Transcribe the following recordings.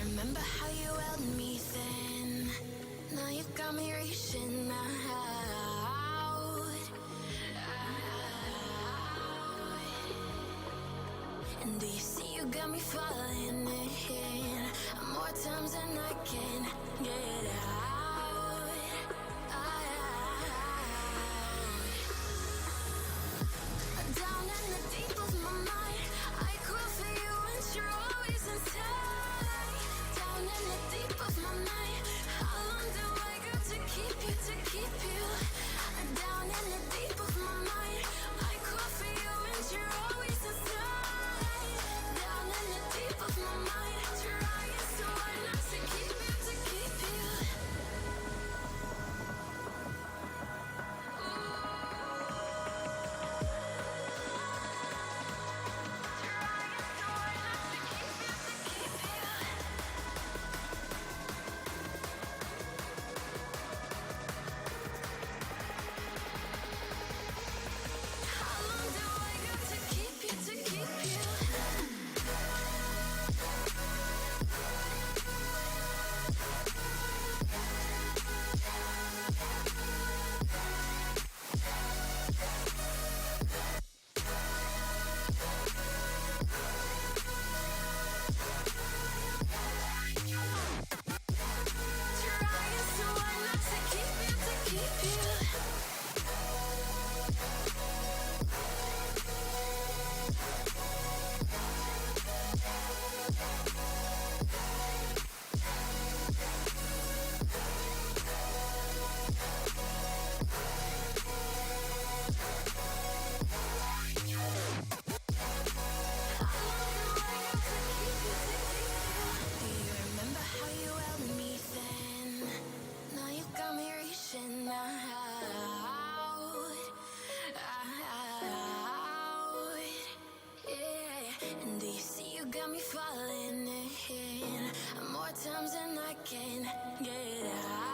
Remember how you held me then? Now you got me reaching out. And do you see you got me falling in more times than I can get out. Down in the deep of my mind, I crawl for you and you're always inside. Down in the deep of my mind, how long do I got to keep you, to keep you? Down in the deep of my mind, I crawl for you and you're always inside. Down in the deep of my mind, trying so hard not to keep you, to keep you. How long do I got to keep you, to keep you? Trying so hard not to keep you, to keep you. Do you remember how you held me then? Now you got me reaching out. Yeah. And do you see you got me falling in more times than I can get out.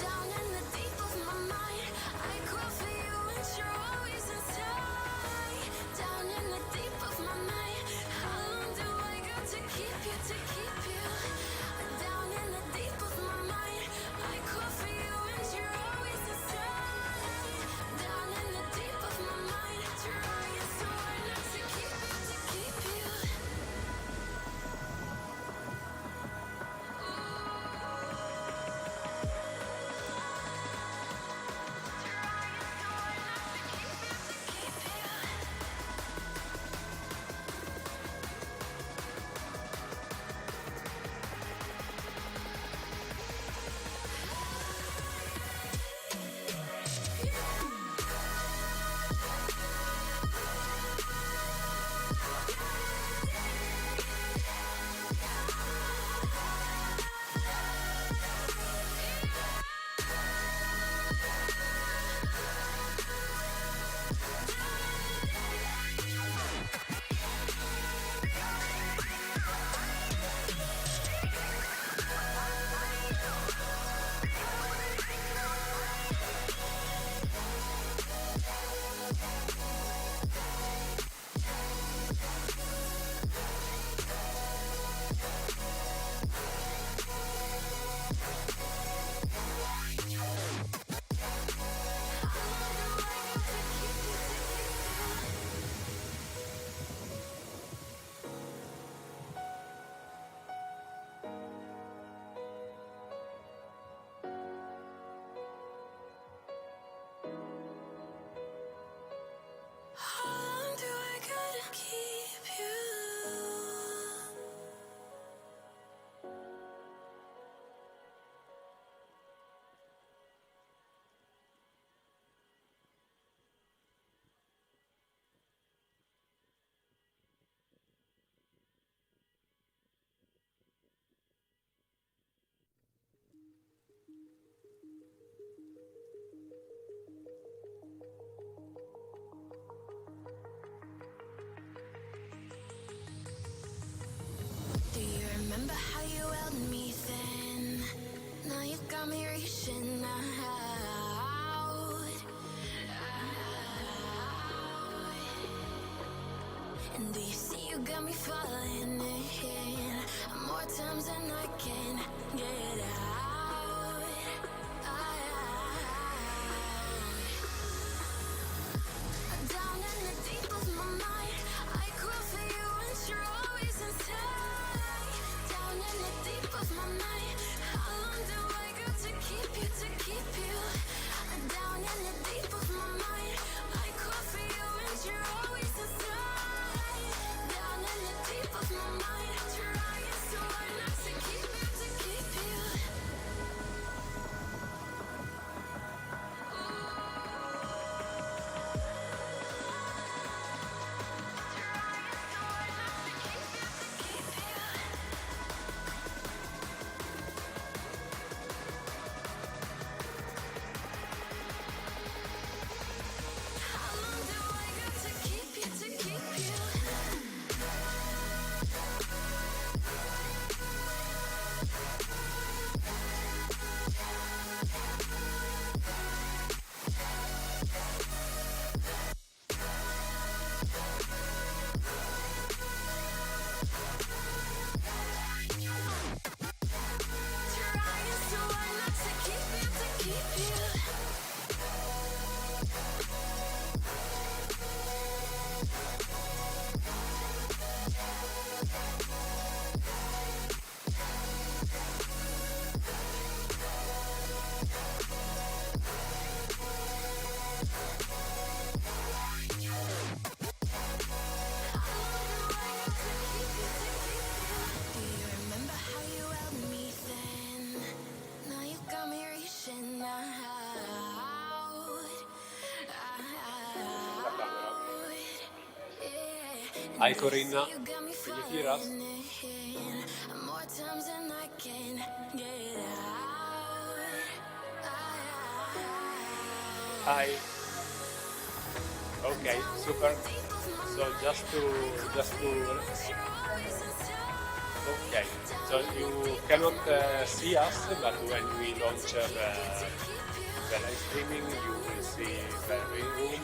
Down in the deep of my mind, I crawl for you and you're always inside. Down in the deep of my mind, how long do I got to keep you, to keep you? Down in the deep of my mind, I crawl for you and you're always inside. Down in the deep of my mind, trying so hard not to keep you, to keep you. And do you see you got me falling in more times than I can get out. Down in the deep of my mind, I crawl for you and you're always inside. Down in the deep of my mind, how long do I got to keep you, to keep you? Down in the deep of my mind, I crawl for you and you're always inside. Down in the deep of my mind, trying so hard not to keep you, to keep you. How long do I got to keep you, to keep you? Trying so hard not to keep you, to keep you. Do you remember how you held me then? Now you got me reaching out. Yeah. Hi Corinna, You got me can you hear us? falling in more times than I can get out. Hi. Okay, super. So just to okay. So you cannot see us, but when we launch the live streaming, you will see the main room,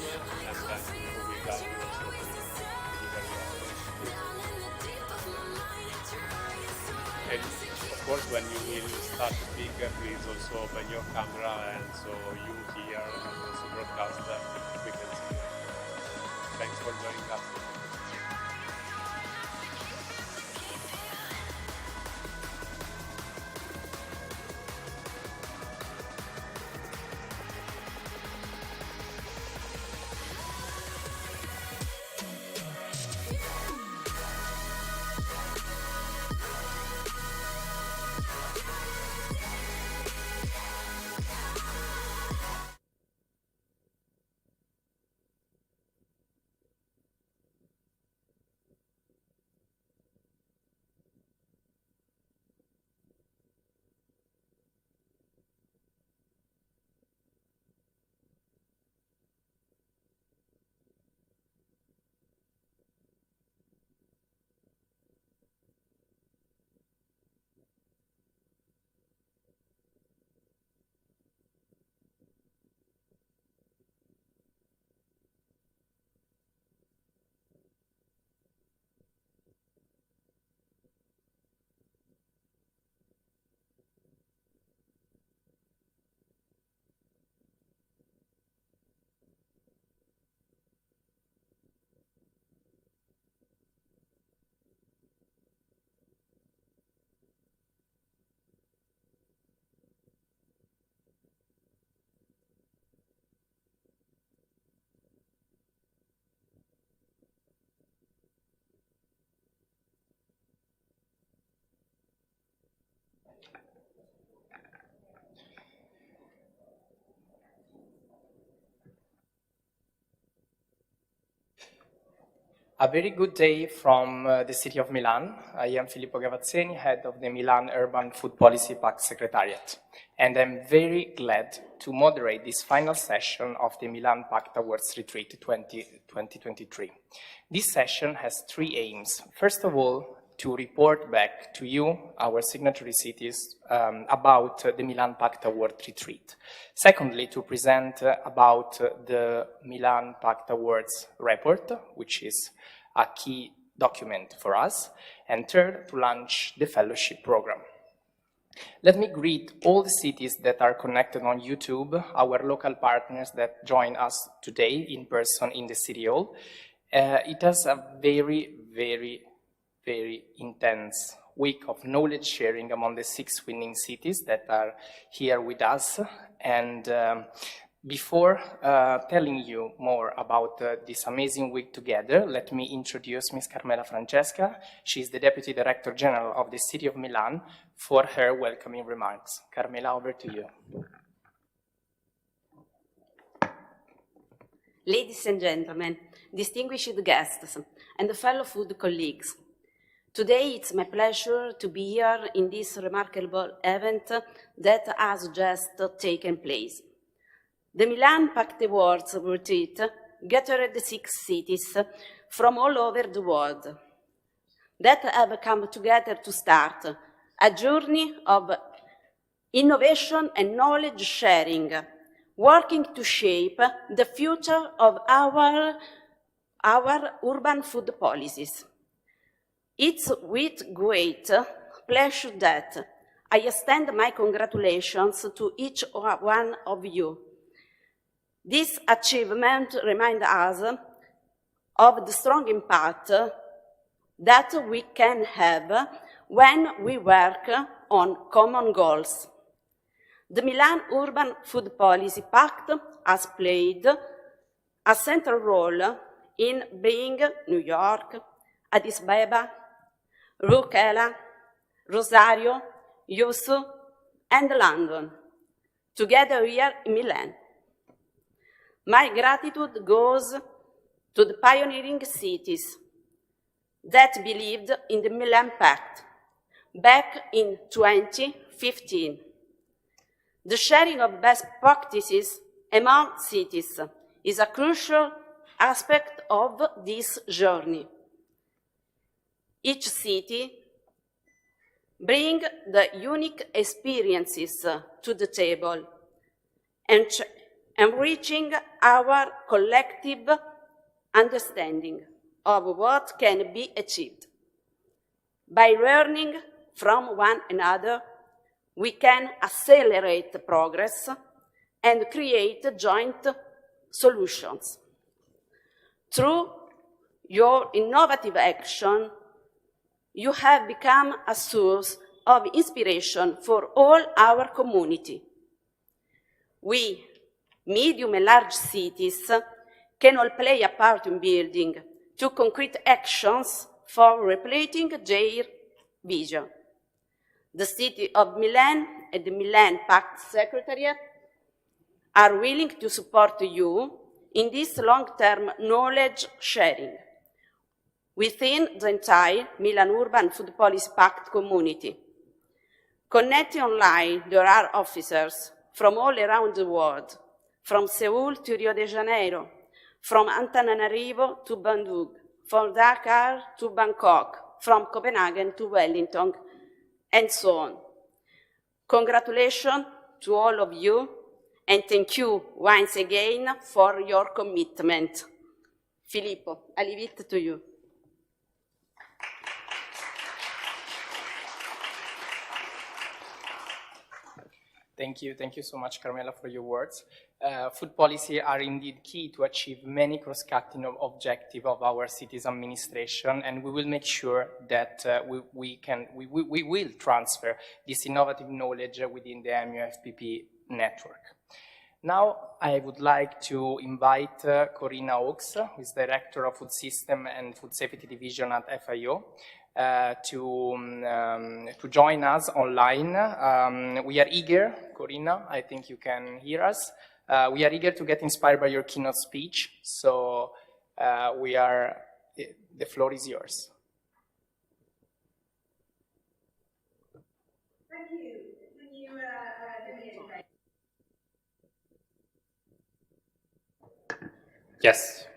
and then you will also deliver and of course, when you will start to speak, please also open your camera, and so you hear and also broadcast, we can see you. Thanks for joining us. A very good day from the city of Milan. I am Filippo Gavazzeni, head of the Milan Urban Food Policy Pact Secretariat, and I'm very glad to moderate this final session of the Milan Pact Awards Retreat 2023. This session has three aims. First of all, to report back to you, our signatory cities, about the Milan Pact Award Retreat. Secondly, to present about the Milan Pact Awards report, which is a key document for us. And third, to launch the fellowship program. Let me greet all the cities that are connected on YouTube, our local partners that join us today in person in the City Hall. It has a very, very, very intense week of knowledge sharing among the 6 winning cities that are here with us. And before telling you more about this amazing week together, let me introduce Ms. Carmela Francesca. She is the Deputy Director General of the City of Milan for her welcoming remarks. Carmela, over to you. Ladies and gentlemen, distinguished guests, and fellow food colleagues, today it's my pleasure to be here in this remarkable event that has just taken place. The Milan Pact Awards Retreat gathered 6 cities from all over the world that have come together to start a journey of innovation and knowledge sharing, working to shape the future of our urban food policies. It's with great pleasure that I extend my congratulations to each one of you. This achievement reminds us of the strong impact that we can have when we work on common goals. The Milan Urban Food Policy Pact has played a central role in bringing New York, Addis Ababa, Rucela, Rosario, Yusu, and London together here in Milan. My gratitude goes to the pioneering cities that believed in the Milan Pact back in 2015. The sharing of best practices among cities is a crucial aspect of this journey. Each city brings the unique experiences to the table, enriching our collective understanding of what can be achieved. By learning from one another, we can accelerate progress and create joint solutions. Through your innovative action, you have become a source of inspiration for all our community. We, medium and large cities, can all play a part in building two concrete actions for replicating their vision. The City of Milan and the Milan Pact Secretariat are willing to support you in this long-term knowledge sharing within the entire Milan Urban Food Policy Pact community. Connecting online, there are officers from all around the world, from Seoul to Rio de Janeiro, from Antananarivo to Bandung, from Dakar to Bangkok, from Copenhagen to Wellington, and so on. Congratulations to all of you, and thank you once again for your commitment. Filippo, I leave it to you. Thank you so much, Carmela, for your words. Food policy are indeed key to achieve many cross-cutting objectives of our city's administration, and we will make sure that we will transfer this innovative knowledge within the MUFPP network. Now, I would like to invite Corinna Oaks, who is Director of Food System and Food Safety Division at FIO, to join us online. We are eager, Corinna, I think you can hear us. We are eager to get inspired by your keynote speech, so the floor is yours. Thank you. Can you hear me okay? Yes.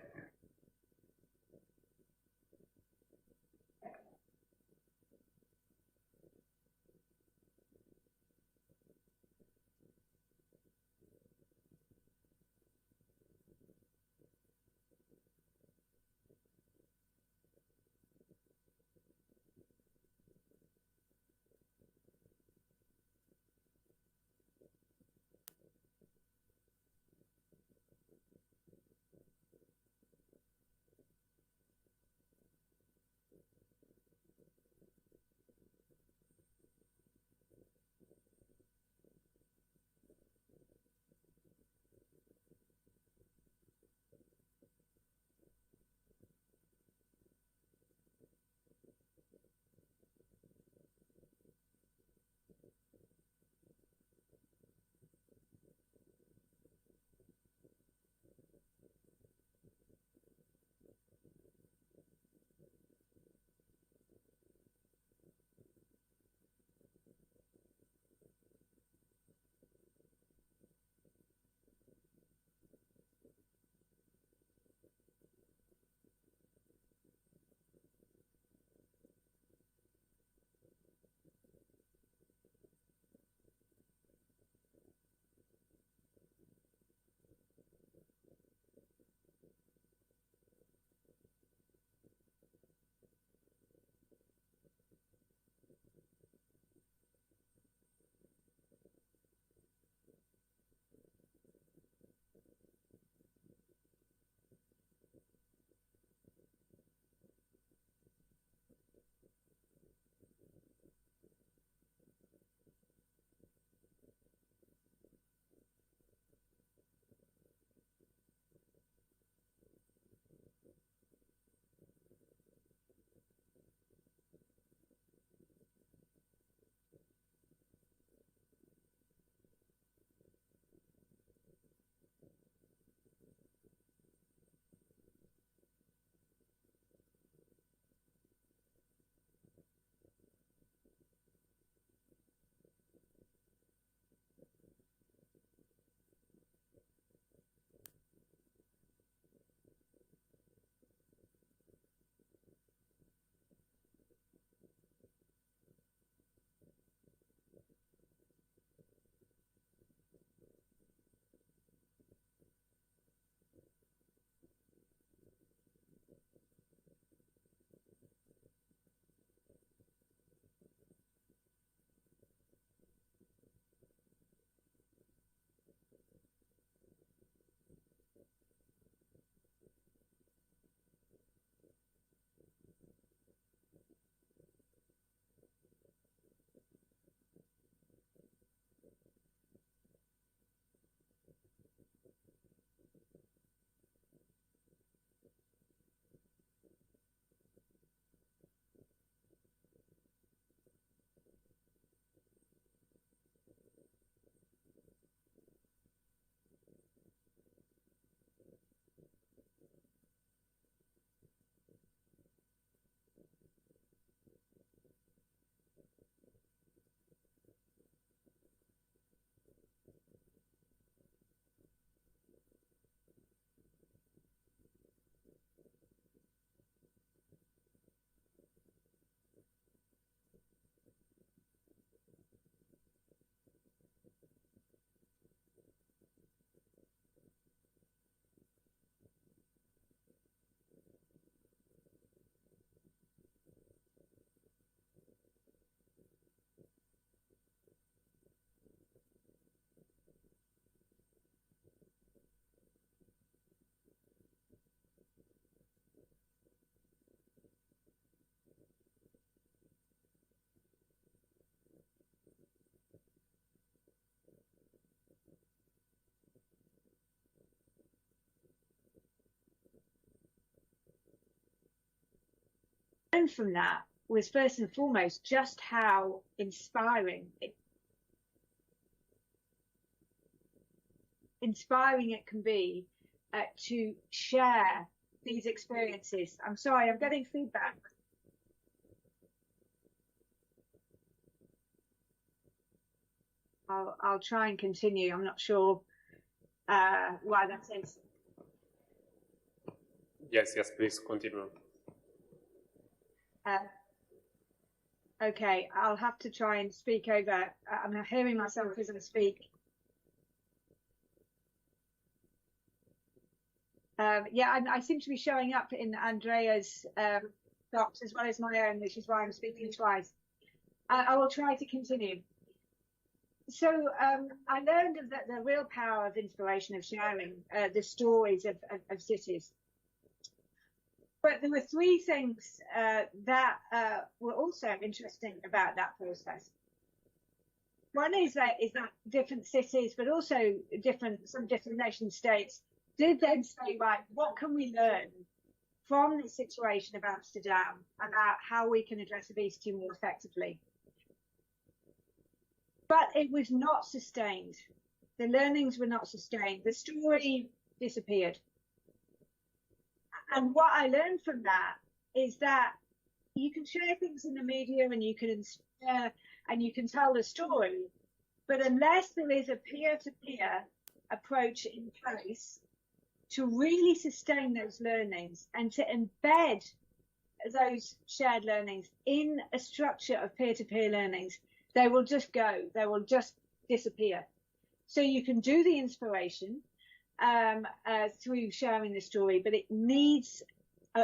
learned from that was first and foremost just how inspiring it can be to share these experiences. I'm sorry, I'm getting feedback. I'll try and continue. I'm not sure why that is. Yes, please continue. Okay, I'll have to try and speak over. I'm hearing myself as I speak. Yeah, I seem to be showing up in Andrea's docs as well as my own, which is why I'm speaking twice. I will try to continue. So I learned that the real power of inspiration of sharing the stories of cities. But there were three things that were also interesting about that process. One is that different cities, but also some different nation states, did then say, right, what can we learn from the situation of Amsterdam about how we can address obesity more effectively? But it was not sustained. The learnings were not sustained. The story disappeared. And what I learned from that is that you can share things in the media and you can inspire and you can tell the story, but unless there is a peer-to-peer approach in place to really sustain those learnings and to embed those shared learnings in a structure of peer-to-peer learnings, they will just go, they will just disappear. So you can do the inspiration through sharing the story, but it needs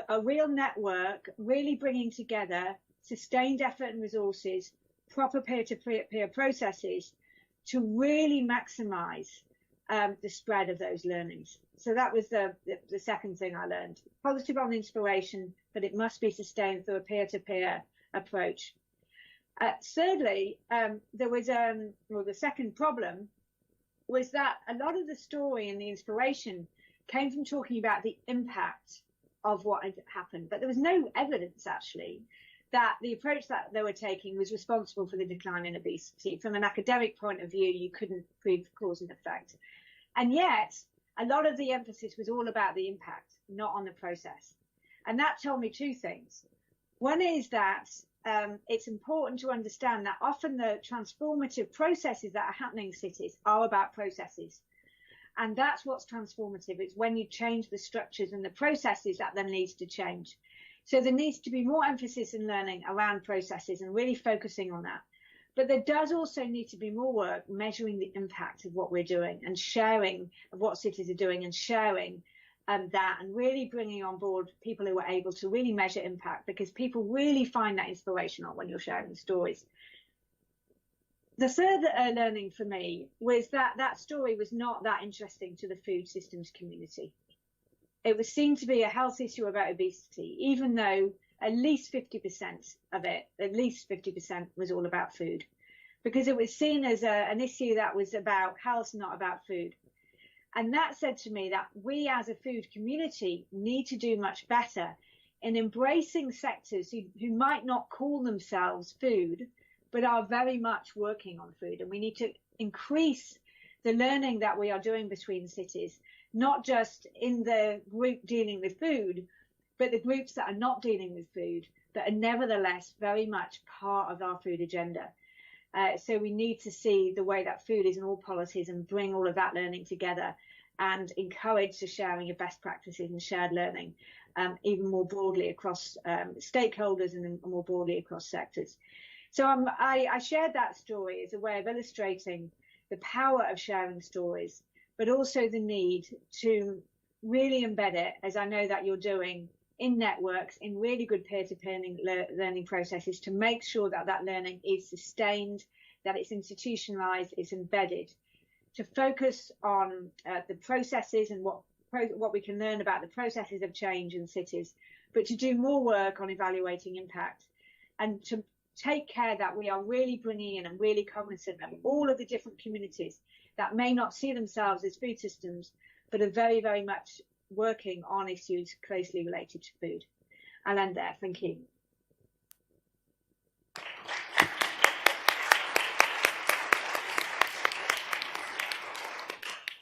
a real network, really bringing together sustained effort and resources, proper peer-to-peer processes to really maximize the spread of those learnings. So that was the second thing I learned. Positive on inspiration, but it must be sustained through a peer-to-peer approach. Thirdly, there was the second problem was that a lot of the story and the inspiration came from talking about the impact of what had happened, but there was no evidence actually that the approach that they were taking was responsible for the decline in obesity. From an academic point of view, you couldn't prove cause and effect. And yet, a lot of the emphasis was all about the impact, not on the process. And that told me two things. One is that it's important to understand that often the transformative processes that are happening in cities are about processes. And that's what's transformative. It's when you change the structures and the processes that then needs to change. So there needs to be more emphasis in learning around processes and really focusing on that. But there does also need to be more work measuring the impact of what we're doing and sharing of what cities are doing and sharing that and really bringing on board people who are able to really measure impact, because people really find that inspirational when you're sharing stories. The third learning for me was that that story was not that interesting to the food systems community. It was seen to be a health issue about obesity, even though at least 50% of it, at least 50% was all about food, because it was seen as an issue that was about health, not about food. And that said to me that we as a food community need to do much better in embracing sectors who might not call themselves food, but are very much working on food. And we need to increase the learning that we are doing between cities, not just in the group dealing with food, but the groups that are not dealing with food, but are nevertheless very much part of our food agenda. So we need to see the way that food is in all policies and bring all of that learning together and encourage the sharing of best practices and shared learning, even more broadly across stakeholders and more broadly across sectors. So I shared that story as a way of illustrating the power of sharing stories, but also the need to really embed it, as I know that you're doing, in networks, in really good peer-to-peer learning processes, to make sure that that learning is sustained, that it's institutionalized, it's embedded, to focus on the processes and what we can learn about the processes of change in cities, but to do more work on evaluating impact and to take care that we are really bringing in and really cognizant of all of the different communities that may not see themselves as food systems, but are very, very much working on issues closely related to food. I'll end there. Thank you.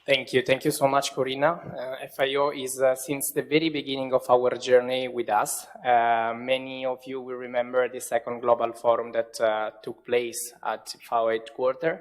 Thank you so much, Corina. FIO is since the very beginning of our journey with us. Many of you will remember the second global forum that took place at FIO headquarters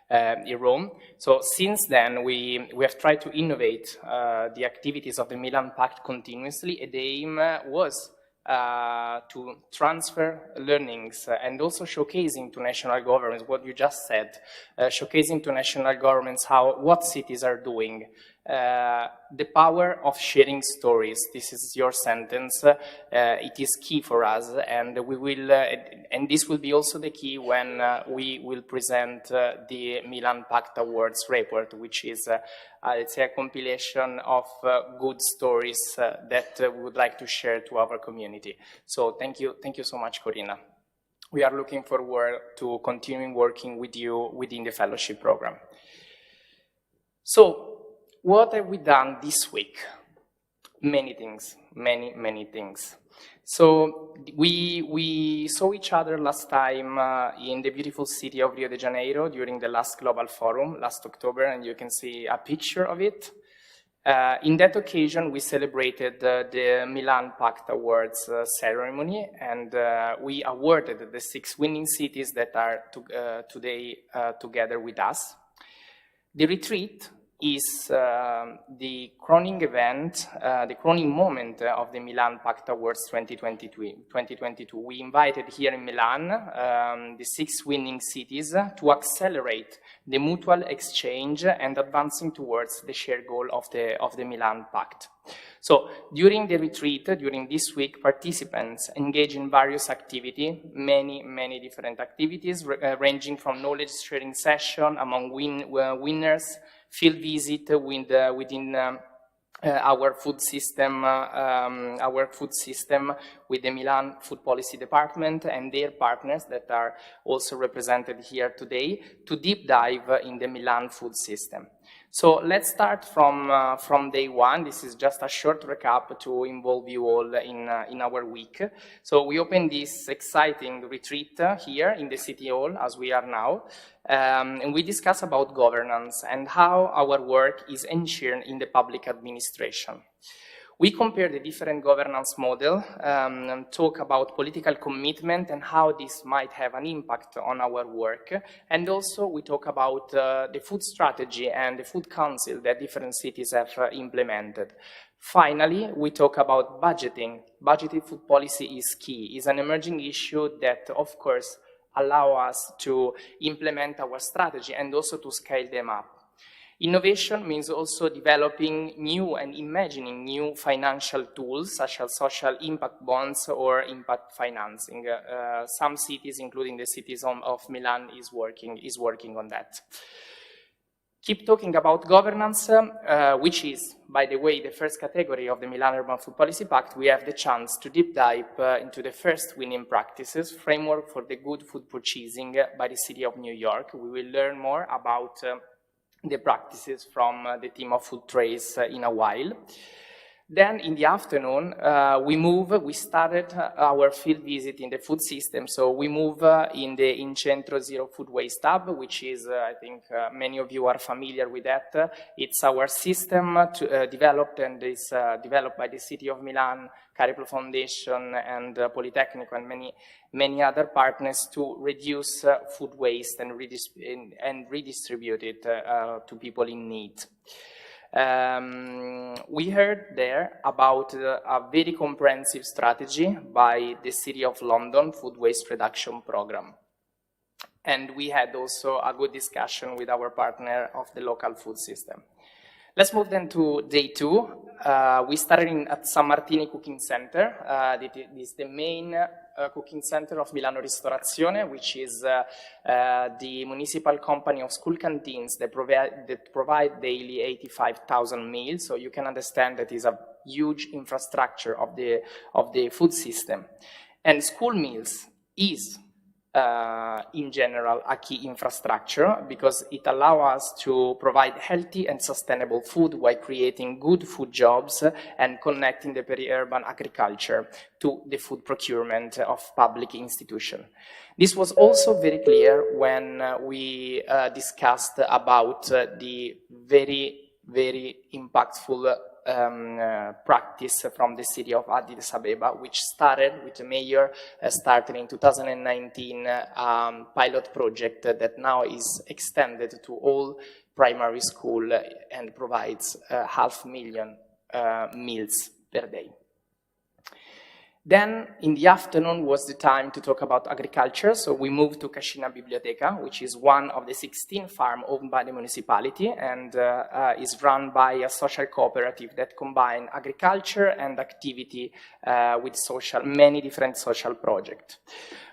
in Rome. So since then, we have tried to innovate the activities of the Milan Pact continuously. And the aim was to transfer learnings and also showcasing to national governments what you just said, showcasing to national governments what cities are doing, the power of sharing stories. This is your sentence. It is key for us, and we will, and this will be also the key when we will present the Milan Pact Awards report, which is, let's say, a compilation of good stories that we would like to share to our community. So thank you so much, Corina. We are looking forward to continuing working with you within the fellowship program. So, what have we done this week? Many things, many things. So we saw each other last time in the beautiful city of Rio de Janeiro during the last Global Forum last October, and you can see a picture of it. In that occasion, we celebrated the Milan Pact Awards ceremony, and we awarded the 6 winning cities that are today together with us. The retreat is the crowning event, the crowning moment of the Milan Pact Awards 2022. We invited here in Milan the 6 winning cities to accelerate the mutual exchange and advancing towards the shared goal of the Milan Pact. So during the retreat, during this week, participants engage in various activities, many different activities, ranging from knowledge sharing session among winners, field visit within our food system with the Milan Food Policy Department and their partners that are also represented here today to deep dive in the Milan food system. So let's start from day one. This is just a short recap to involve you all in our week. So we opened this exciting retreat here in the City Hall, as we are now, and we discuss about governance and how our work is ensured in the public administration. We compare the different governance model, talk about political commitment and how this might have an impact on our work. And also we talk about the food strategy and the food council that different cities have implemented. Finally, we talk about budgeting. Budgeted food policy is key, is an emerging issue that, of course, allow us to implement our strategy and also to scale them up. Innovation means also developing new and imagining new financial tools, such as social impact bonds or impact financing. Some cities, including the cities of Milan, is working on that. Keep talking about governance, which is, by the way, the first category of the Milan Urban Food Policy Pact. We have the chance to deep dive into the first winning practices, framework for the good food purchasing by the City of New York. We will learn more about the practices from the team of food trace in a while. Then in the afternoon, we started our field visit in the food system. So we move in the Incentro Zero Food Waste Hub, which is, I think many of you are familiar with that. It's our system developed and is developed by the City of Milan, Cariplo Foundation and Politecnico and many other partners to reduce food waste and redistribute it to people in need. We heard there about a very comprehensive strategy by the City of London Food Waste Reduction Program. And we had also a good discussion with our partner of the local food system. Let's move then to day 2. We started at San Martini Cooking Center. This is the main cooking center of Milano Ristorazione, which is the municipal company of school canteens that provide daily 85,000 meals. So you can understand that is a huge infrastructure of the food system. And school meals is in general a key infrastructure because it allows us to provide healthy and sustainable food while creating good food jobs and connecting the peri-urban agriculture to the food procurement of public institutions. This was also very clear when we discussed about the very very impactful practice from the city of Addis Ababa, which started with the mayor, started in 2019, pilot project that now is extended to all primary school and provides 500,000 meals per day. Then, in the afternoon, was the time to talk about agriculture, so we moved to Cascina Biblioteca, which is one of the 16 farms owned by the municipality and is run by a social cooperative that combines agriculture and activity with many different social projects.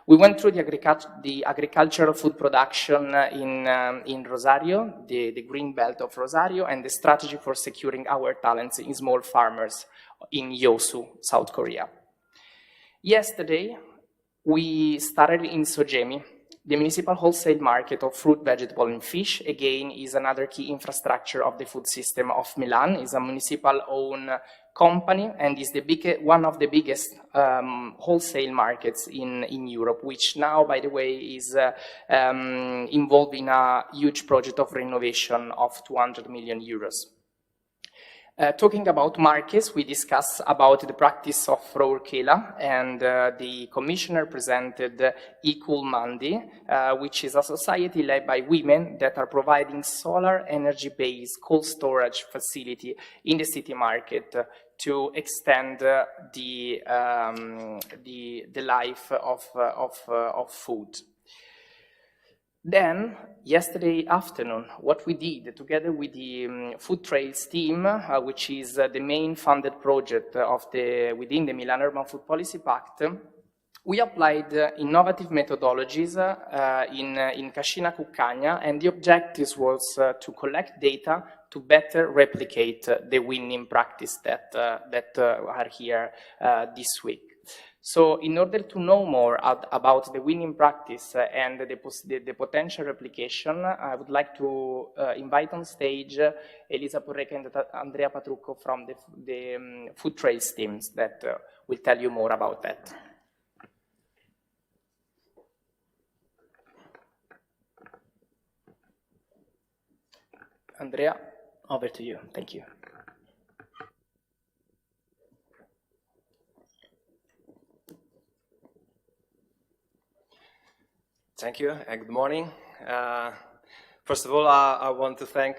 We went through the agricultural food production in Rosario, the green belt of Rosario, and the strategy for securing our talents in small farmers in Yeosu, South Korea. Yesterday, we started in Sojemi. The municipal wholesale market of fruit, vegetable, and fish, again, is another key infrastructure of the food system of Milan. It's a municipal-owned company and is one of the biggest wholesale markets in Europe, which now, by the way, is involved in a huge project of renovation of 200 million euros. Talking about markets, we discussed about the practice of Rourkela, and the commissioner presented Equal Mandi, which is a society led by women that are providing solar energy-based cold storage facility in the city market to extend the life of food. Then, yesterday afternoon, what we did together with the Food Trails team, which is the main funded project within the Milan Urban Food Policy Pact, we applied innovative methodologies in Cascina Cuccagna, and the objective was to collect data to better replicate the winning practice that are here this week. So in order to know more about the winning practice and the potential replication, I would like to invite on stage Elisa Porreca and Andrea Patrucco from the Food Trails teams that will tell you more about that. Andrea, over to you. Thank you. Thank you and good morning. First of all, I want to thank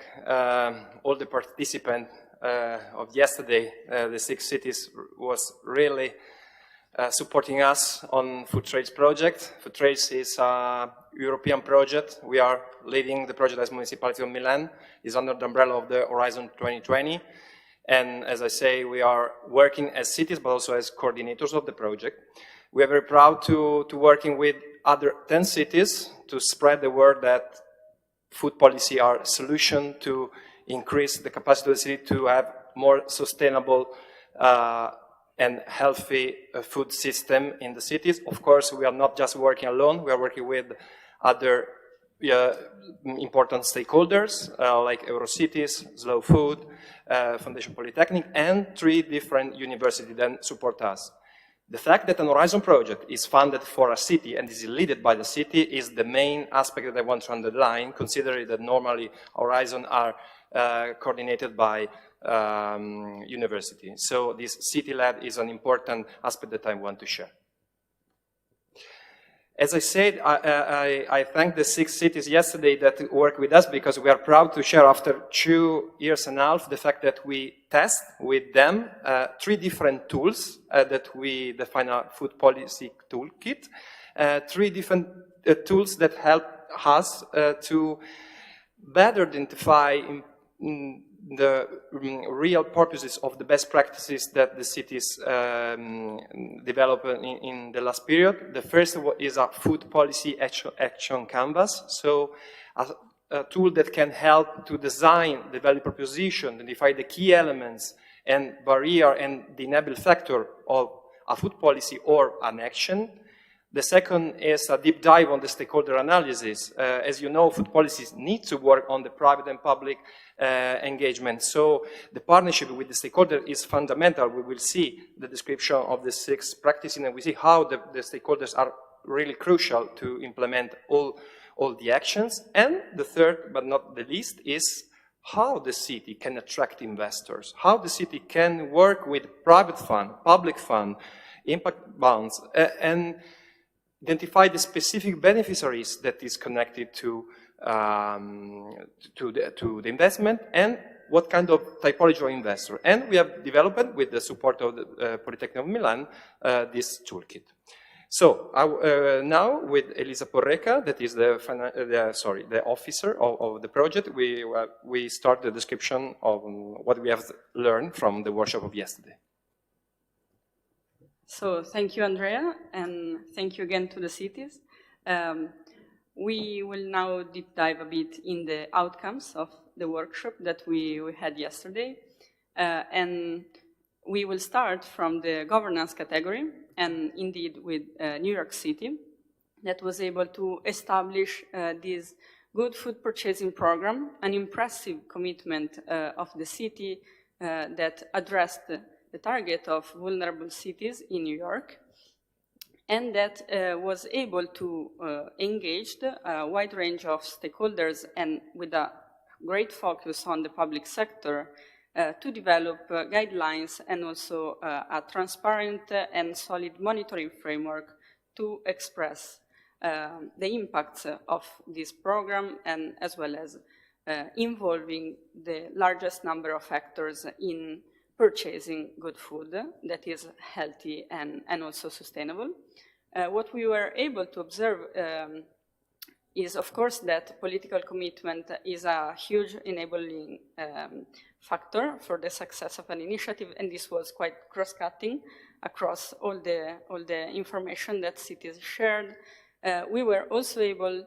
all the participants of yesterday. The 6 cities was really supporting us on Food Trails project. Food Trails is a European project. We are leading the project as Municipality of Milan. It's under the umbrella of the Horizon 2020. And as I say, we are working as cities, but also as coordinators of the project. We are very proud to working with other 10 cities to spread the word that food policy are a solution to increase the capacity of the city to have more sustainable and healthy food system in the cities. Of course, we are not just working alone. We are working with other important stakeholders like Eurocities, Slow Food, Foundation Polytechnic, and 3 different universities that support us. The fact that an Horizon project is funded for a city and is led by the city is the main aspect that I want to underline, considering that normally Horizon are coordinated by university. So this city-led is an important aspect that I want to share. As I said, I thank the 6 cities yesterday that worked with us because we are proud to share after 2.5 years the fact that we test with them 3 different tools that we define a food policy toolkit, 3 different tools that help us to better identify the real purposes of the best practices that the cities develop in the last period. The first is a food policy action canvas, so a tool that can help to design the value proposition, identify the key elements and barrier and the enable factor of a food policy or an action. The second is a deep dive on the stakeholder analysis. As you know, food policies need to work on the private and public engagement. So the partnership with the stakeholder is fundamental. We will see the description of the 6 practices and we see how the stakeholders are really crucial to implement all the actions. And the third, but not the least, is how the city can attract investors, how the city can work with private fund, public fund, impact bonds, and identify the specific beneficiaries that is connected to the investment, and what kind of typology of investor. And we have developed, with the support of the Polytechnic of Milan, this toolkit. So now with Elisa Porreca, that is the officer of the project, we start the description of what we have learned from the workshop of yesterday. So thank you, Andrea, and thank you again to the cities. We will now deep dive a bit in the outcomes of the workshop that we had yesterday. And we will start from the governance category, and indeed with New York City, that was able to establish this good food purchasing program, an impressive commitment of the city that addressed the target of vulnerable cities in New York, and that was able to engage a wide range of stakeholders, and with a great focus on the public sector, to develop guidelines and also a transparent and solid monitoring framework to express the impacts of this program, and as well as involving the largest number of actors in purchasing good food that is healthy and also sustainable. What we were able to observe is, of course, that political commitment is a huge enabling factor for the success of an initiative, and this was quite cross-cutting across all the information that cities shared. We were also able,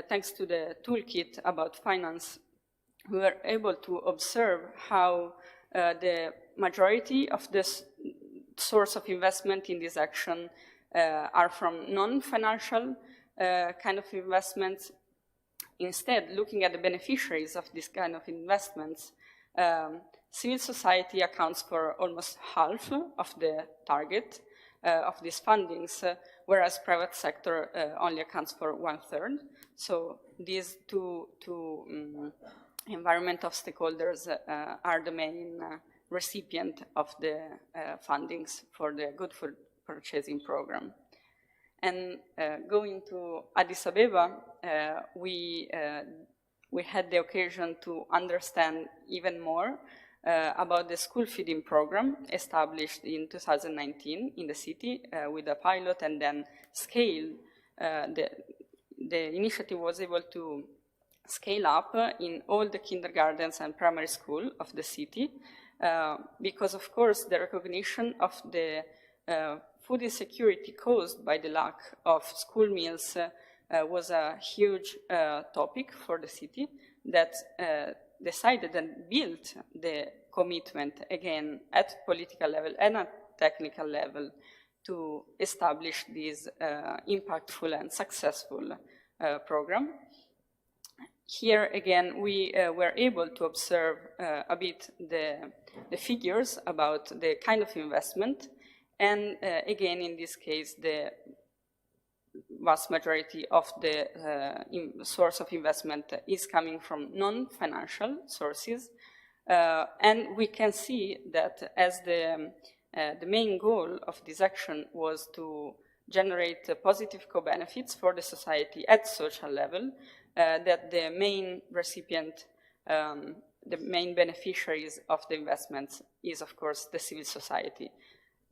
thanks to the toolkit about finance, we were able to observe how the majority of this source of investment in this action are from non-financial kind of investments. Instead, looking at the beneficiaries of this kind of investments, civil society accounts for almost half of the target of these fundings, whereas private sector only accounts for 1/3. So these two environmental stakeholders are the main recipient of the fundings for the good food purchasing program. And going to Addis Abeba, we had the occasion to understand even more about the school feeding program established in 2019 in the city with a pilot, and then scale. The initiative was able to scale up in all the kindergartens and primary school of the city, because of course the recognition of the food insecurity caused by the lack of school meals was a huge topic for the city, that decided and built the commitment again at political level and at technical level to establish this impactful and successful program. Here again, we were able to observe a bit the figures about the kind of investment, and again, in this case, the vast majority of the source of investment is coming from non-financial sources. And we can see that as the main goal of this action was to generate positive co-benefits for the society at social level, that the main recipient, the main beneficiaries of the investments is, of course, the civil society.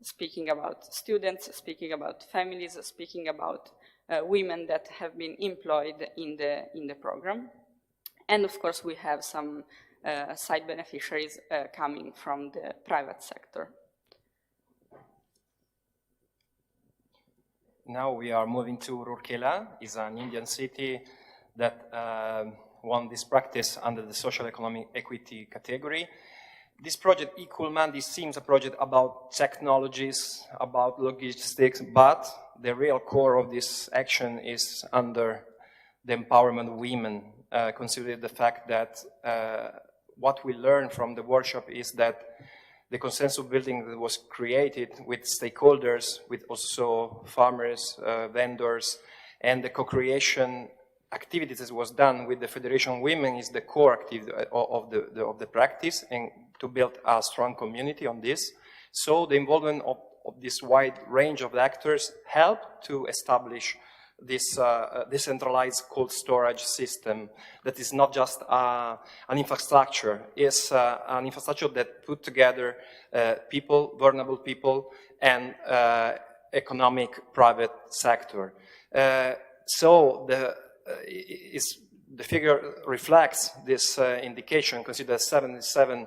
Speaking about students, speaking about families, speaking about women that have been employed in the program. And of course, we have some side beneficiaries coming from the private sector. Now we are moving to Rourkela. It's an Indian city that won this practice under the social economic equity category. This project, Equal Man, this seems a project about technologies, about logistics, but the real core of this action is under the empowerment of women, considering the fact that what we learned from the workshop is that the consensus building that was created with stakeholders, with also farmers, vendors, and the co-creation activities that was done with the Federation Women is the core activity of the practice, and to build a strong community on this. So the involvement of this wide range of actors helped to establish this decentralized cold storage system that is not just an infrastructure, it's an infrastructure that put together people, vulnerable people, and economic private sector. So the figure reflects this indication. Consider 77%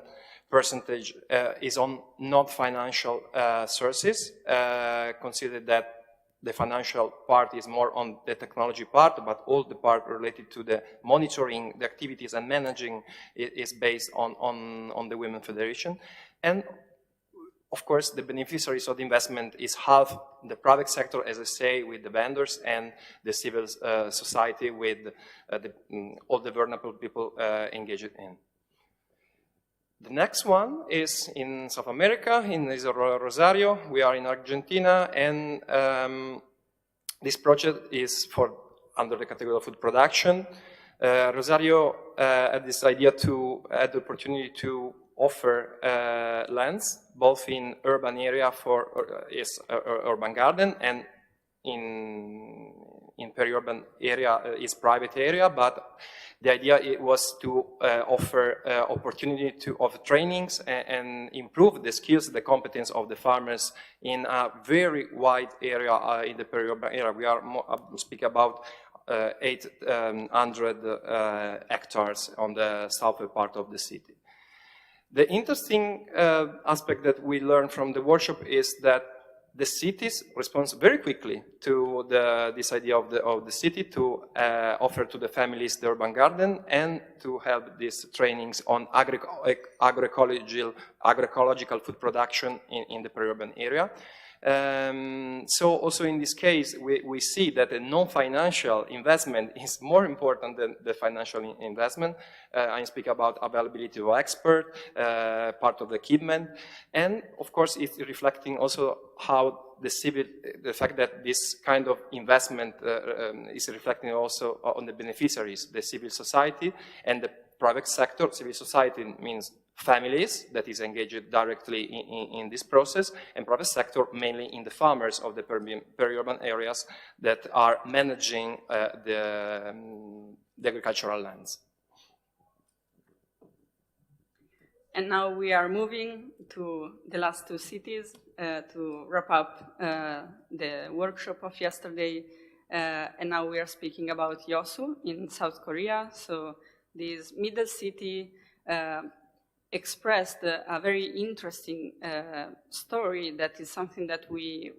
is on non-financial sources. Consider that the financial part is more on the technology part, but all the part related to the monitoring, the activities and managing is based on the Women Federation. And of course, the beneficiaries of the investment is half the private sector, as I say, with the vendors, and the civil society with all the vulnerable people engaged in. The next one is in South America, in Rosario. We are in Argentina, and this project is under the category of food production. Rosario had this idea to add the opportunity to offer lands, both in urban area for urban garden, and in peri-urban area is private area, but the idea was to offer opportunity of trainings and improve the skills, the competence of the farmers in a very wide area in the peri-urban area. We are speaking about 800 hectares on the southern part of the city. The interesting aspect that we learned from the workshop is that the cities respond very quickly to this idea of the city to offer to the families the urban garden and to help these trainings on agroecological food production in the peri-urban area. So also in this case, we see that a non-financial investment is more important than the financial investment. I speak about availability of expert, part of the equipment, and of course it's reflecting also how the fact that this kind of investment is reflecting also on the beneficiaries, the civil society and the private sector. Civil society means families that is engaged directly in this process, and private sector mainly in the farmers of the peri-urban areas that are managing the agricultural lands. And now we are moving to the last two cities to wrap up the workshop of yesterday. And now we are speaking about Yeosu in South Korea. So this middle city expressed a very interesting story that is something that we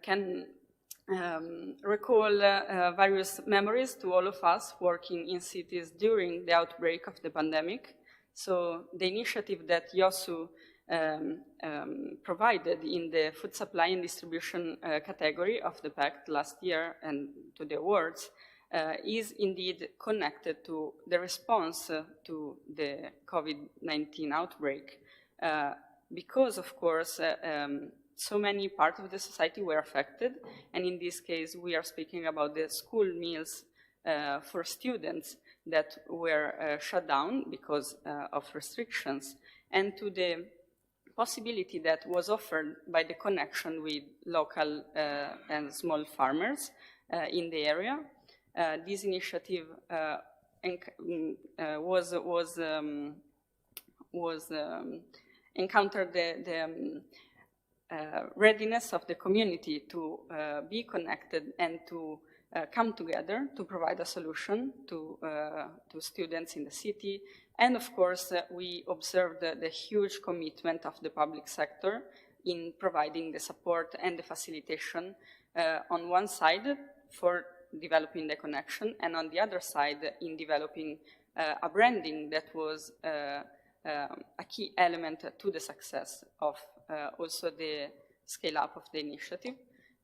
can recall various memories to all of us working in cities during the outbreak of the pandemic. So the initiative that Yeosu provided in the food supply and distribution category of the pact last year and to the awards is indeed connected to the response to the COVID-19 outbreak, because of course so many parts of the society were affected, and in this case we are speaking about the school meals for students that were shut down because of restrictions, and to the possibility that was offered by the connection with local and small farmers in the area. This initiative encountered the readiness of the community to be connected and to come together to provide a solution to students in the city. And of course, we observed the huge commitment of the public sector in providing the support and the facilitation on one side for developing the connection, and on the other side in developing a branding that was a key element to the success of also the scale-up of the initiative.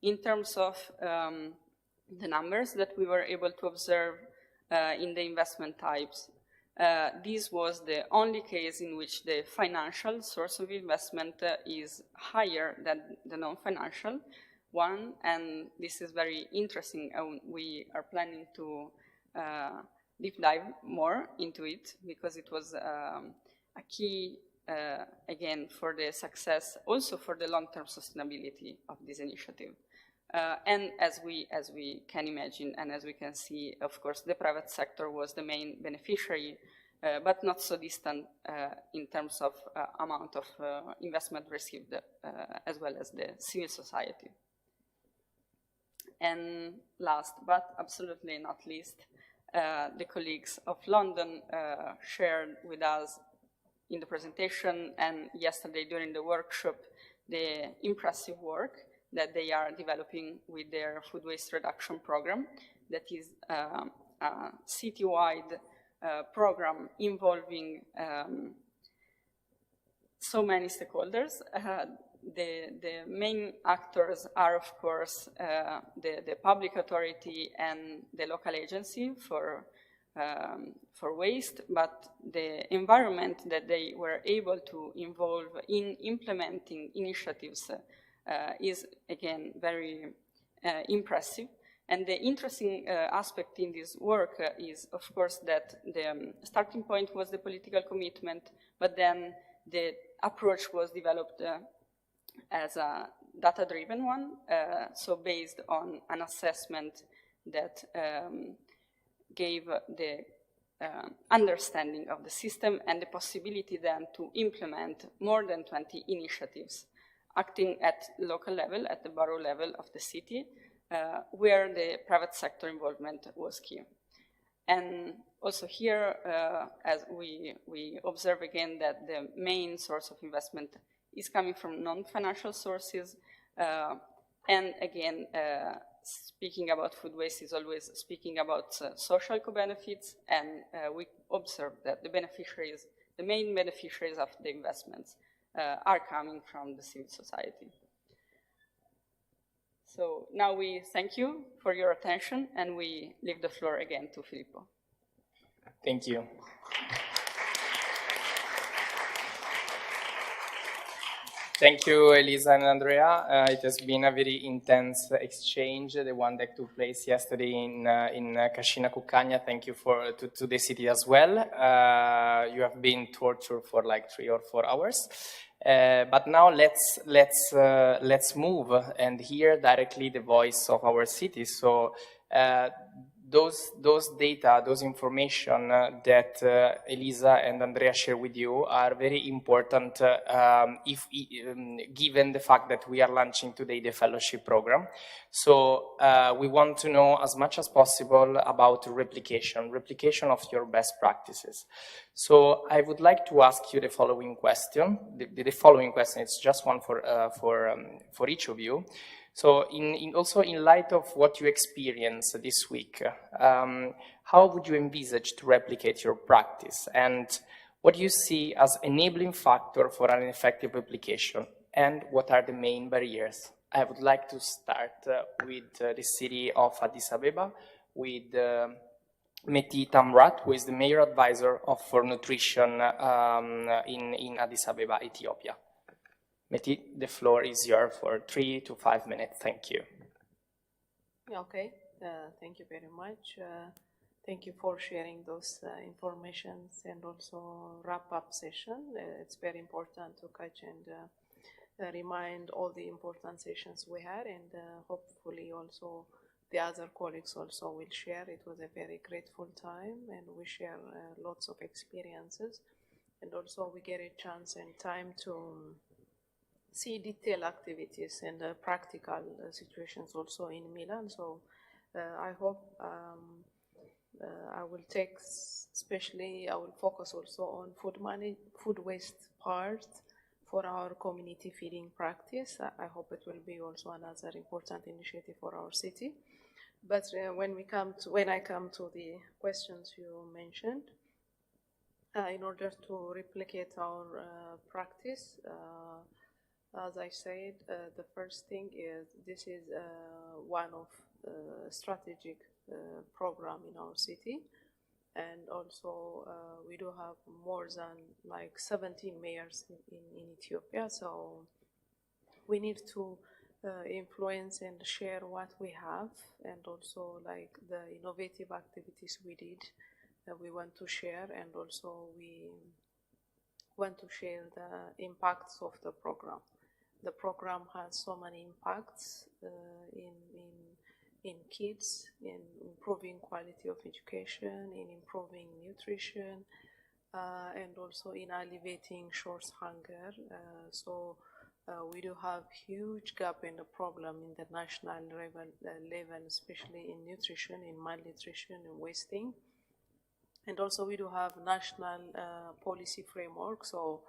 In terms of the numbers that we were able to observe in the investment types, this was the only case in which the financial source of investment is higher than the non-financial, one, and this is very interesting. We are planning to deep dive more into it because it was a key, again, for the success, also for the long-term sustainability of this initiative. And as we can imagine, and as we can see, of course, the private sector was the main beneficiary, but not so distant in terms of amount of investment received, as well as the civil society. And last, but absolutely not least, the colleagues of London shared with us in the presentation and yesterday during the workshop the impressive work that they are developing with their food waste reduction program that is a citywide program involving so many stakeholders. The main actors are, of course, the public authority and the local agency for waste, but the environment that they were able to involve in implementing initiatives is, again, very impressive. And the interesting aspect in this work is, of course, that the starting point was the political commitment, but then the approach was developed as a data-driven one, so based on an assessment that gave the understanding of the system and the possibility then to implement more than 20 initiatives, acting at local level, at the borough level of the city, where the private sector involvement was key. And also here, as we observe again that the main source of investment is coming from non-financial sources, and again, speaking about food waste is always speaking about social co-benefits, and we observe that the beneficiaries, the main beneficiaries of the investments are coming from the civil society. So now we thank you for your attention, and we leave the floor again to Filippo. Thank you. Thank you, Elisa and Andrea. It has been a very intense exchange, the one that took place yesterday in Cascina Cuccagna. Thank you to the city as well. You have been tortured for like 3 or 4 hours. But now let's move and hear directly the voice of our city. So those data, those information that Elisa and Andrea share with you are very important given the fact that we are launching today the fellowship program. So we want to know as much as possible about replication of your best practices. So I would like to ask you the following question. The following question is just one for each of you. So also in light of what you experienced this week, how would you envisage to replicate your practice? And what do you see as enabling factor for an effective replication? And what are the main barriers? I would like to start with the city of Addis Ababa, with Meti Tamrat, who is the mayor advisor for nutrition in Addis Ababa, Ethiopia. Meti, the floor is yours for 3 to 5 minutes. Thank you. Okay, thank you very much. Thank you for sharing those informations and also wrap-up session. It's very important to catch and remind all the important sessions we had, and hopefully also the other colleagues also will share. It was a very grateful time, and we share lots of experiences, and also we get a chance and time to see detailed activities and practical situations also in Milan. So I hope I will take, especially I will focus also on food waste part for our community feeding practice. I hope it will be also another important initiative for our city. But when I come to the questions you mentioned, in order to replicate our practice, as I said, the first thing is this is one of strategic program in our city, and also we do have more than like 17 mayors in Ethiopia, so we need to influence and share what we have, and also like the innovative activities we did that we want to share, and also we want to share the impacts of the program. The program has so many impacts in kids, in improving quality of education, in improving nutrition, and also in alleviating short hunger. We do have huge gap in the problem in the national level, especially in nutrition, in malnutrition and wasting. And also we do have national policy framework, so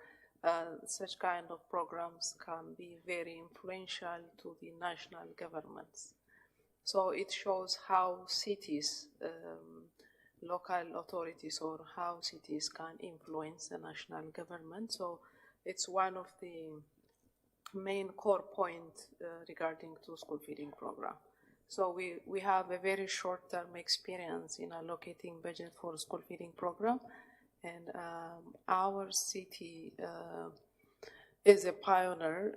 such kind of programs can be very influential to the national governments. So it shows how cities, local authorities, or how cities can influence the national government. So it's one of the main core points regarding to school feeding program. So we have a very short-term experience in allocating budget for school feeding program, and our city is a pioneer,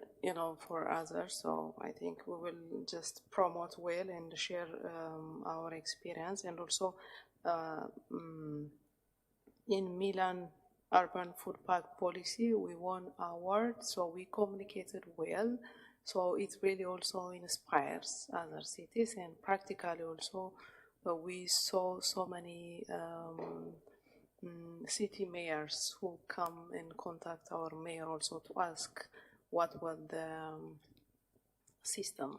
for others. So I think we will just promote well and share our experience. And also in Milan Urban Food Park Policy, we won award, so we communicated well. So it really also inspires other cities, and practically also we saw so many city mayors who come and contact our mayor also to ask what was the system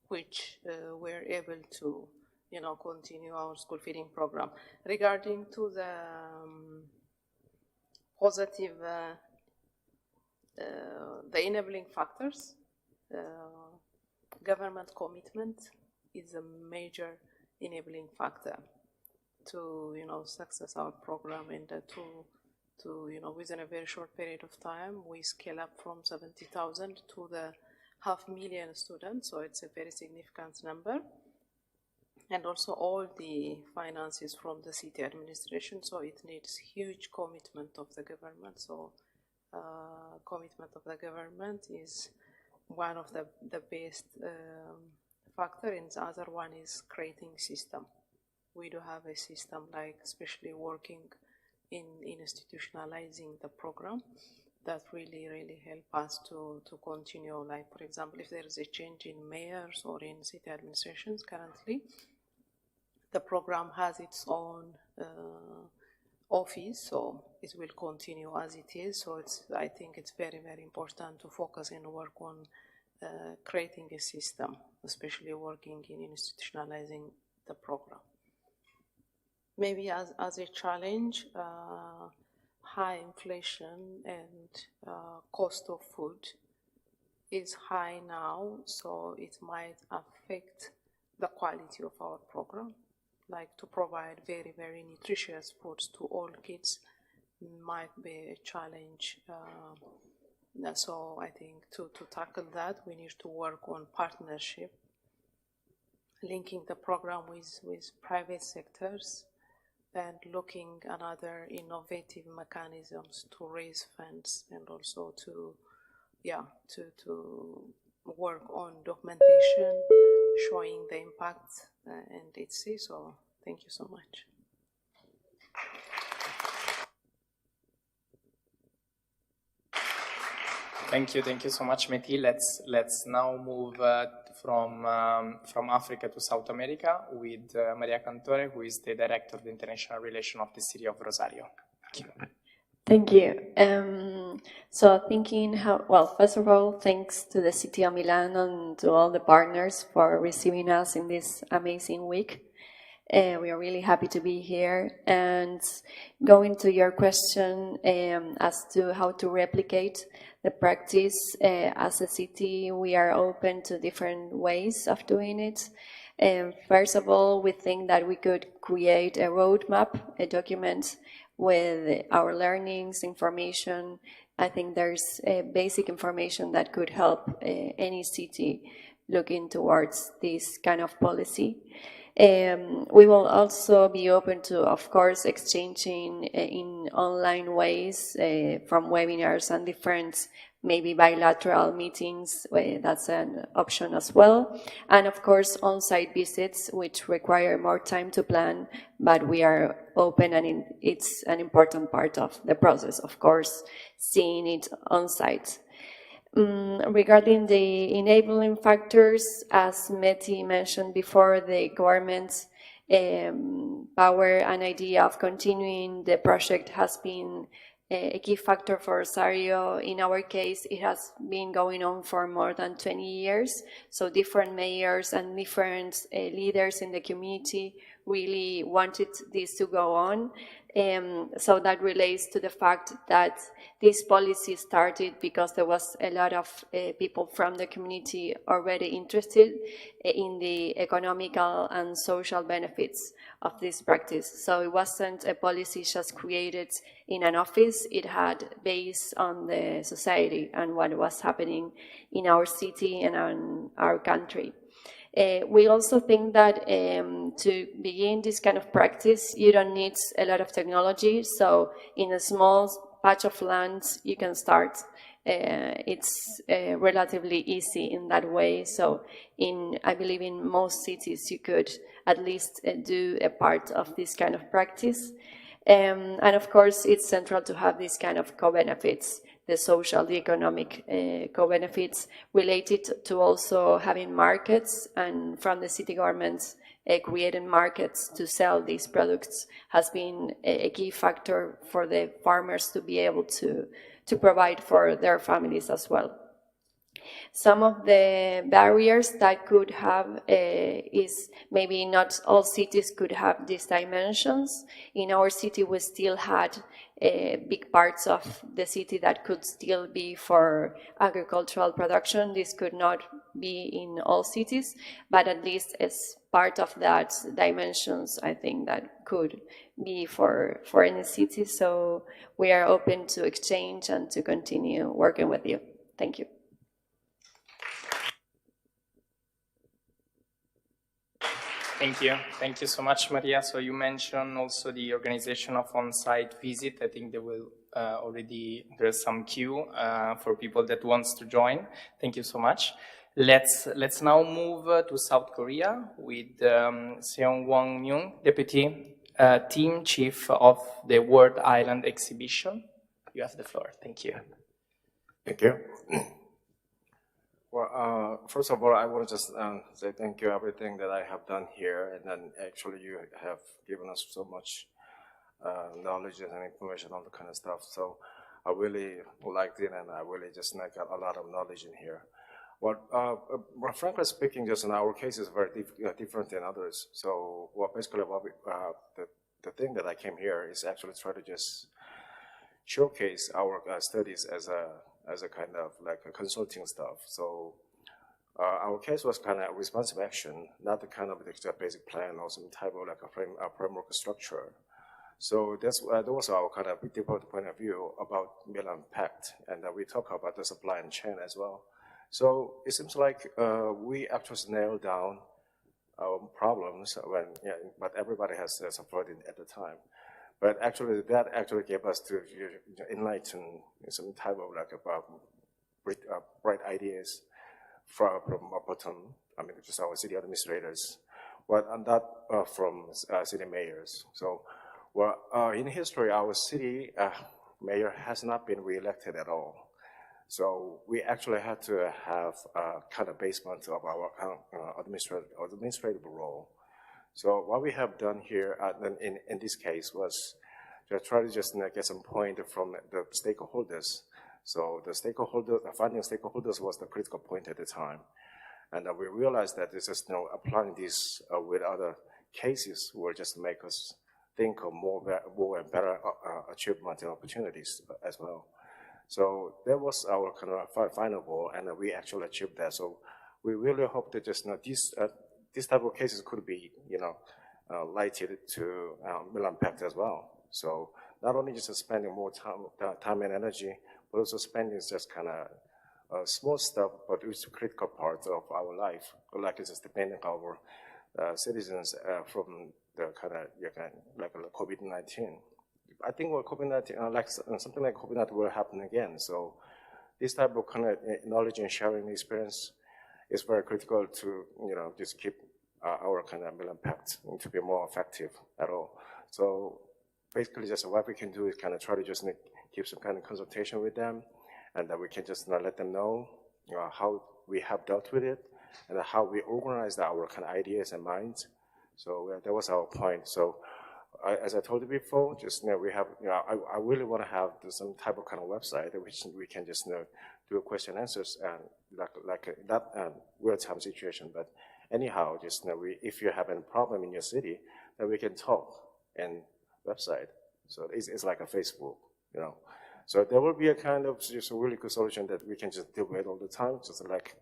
which we're able to continue our school feeding program. Regarding to the positive the enabling factors, government commitment is a major enabling factor to success our program, and to within a very short period of time we scale up from 70,000 to the 500,000 students, so it's a very significant number. And also all the finances from the city administration, so it needs huge commitment of the government. So commitment of the government is one of the best factor, and the other one is creating system. We do have a system, like especially working in institutionalizing the program, that really help us to continue. Like, for example, if there is a change in mayors or in city administrations currently, the program has its own office, so it will continue as it is. So I think it's very important to focus and work on creating a system, especially working in institutionalizing the program. Maybe as a challenge, high inflation and cost of food is high now, so it might affect the quality of our program. Like, to provide very nutritious foods to all kids might be a challenge. So I think to tackle that, we need to work on partnership, linking the program with private sectors, and looking at other innovative mechanisms to raise funds, and also to work on documentation showing the impact and etc. So thank you so much. Thank you so much, Meti. Let's now move from Africa to South America with Maria Cantore, who is the Director of the International Relations of the City of Rosario. Thank you. Thank you. So thinking first of all, thanks to the City of Milan and to all the partners for receiving us in this amazing week. We are really happy to be here. And going to your question as to how to replicate the practice, as a city, we are open to different ways of doing it. First of all, we think that we could create a roadmap, a document with our learnings, information. I think there's basic information that could help any city looking towards this kind of policy. We will also be open to, of course, exchanging in online ways from webinars and different maybe bilateral meetings. That's an option as well. And of course, on-site visits, which require more time to plan, but we are open, and it's an important part of the process, of course, seeing it on-site. Regarding the enabling factors, as Meti mentioned before, the government's power and idea of continuing the project has been a key factor for Rosario. In our case, it has been going on for more than 20 years. So different mayors and different leaders in the community really wanted this to go on. So that relates to the fact that this policy started because there was a lot of people from the community already interested in the economical and social benefits of this practice. So it wasn't a policy just created in an office. It had base on the society and what was happening in our city and in our country. We also think that to begin this kind of practice, you don't need a lot of technology. So in a small patch of land, you can start. It's relatively easy in that way. So I believe in most cities, you could at least do a part of this kind of practice. And of course, it's central to have this kind of co-benefits, the social, the economic co-benefits related to also having markets, and from the city governments creating markets to sell these products has been a key factor for the farmers to be able to provide for their families as well. Some of the barriers that could have is maybe not all cities could have these dimensions. In our city, we still had big parts of the city that could still be for agricultural production. This could not be in all cities, but at least as part of that dimensions, I think that could be for any city. So we are open to exchange and to continue working with you. Thank you. Thank you. Thank you so much, Maria. So you mentioned also the organization of on-site visit. I think there will there's some queue for people that wants to join. Thank you so much. Let's now move to South Korea with Seong Won Myung, Deputy Team Chief of the World Island Exhibition. You have the floor. Thank you. Thank you. Well, first of all, I want to just say thank you for everything that I have done here, and then actually you have given us so much knowledge and information, all the kind of stuff. So I really liked it, and I really just got a lot of knowledge in here. Well, frankly speaking, just in our case is very different than others. So, basically, the thing that I came here is actually try to just showcase our studies as a kind of like a consulting stuff. So our case was kind of responsive action, not the kind of basic plan or some type of like a framework structure. So that was our kind of deeper point of view about Milan Pact, and we talk about the supply and chain as well. So it seems like we actually nailed down our problems but everybody has supported at the time. But actually, that actually gave us to enlighten some type of like bright ideas from bottom. I mean, just our city administrators, and not from city mayors. So, in history, our city mayor has not been re-elected at all. So we actually had to have a kind of basement of our administrative role. So what we have done here in this case was to try to just get some point from the stakeholders. So the finding stakeholders was the critical point at the time. And we realized that this is applying this with other cases will just make us think of more and better achievement and opportunities as well. So that was our kind of final goal, and we actually achieved that. So we really hope that just this type of cases could be, lighted to Milan Pact as well. So not only just spending more time and energy, but also spending just kind of small stuff, but it's a critical part of our life. Like it's just depending on our citizens from the kind of like COVID-19. I think COVID-19, like something like COVID-19 will happen again. So this type of kind of knowledge and sharing experience is very critical to just keep our kind of Milan Pact to be more effective at all. So basically, just what we can do is kind of try to just keep some kind of consultation with them, and that we can just let them know how we have dealt with it and how we organized our kind of ideas and minds. So that was our point. So as I told you before, just we have, I really want to have some type of kind of website which we can just do question and answers and like that real-time situation. But anyhow, just if you have any problem in your city, then we can talk and website. So it's like a Facebook, So there will be a kind of just a really good solution that we can just deal with all the time, just like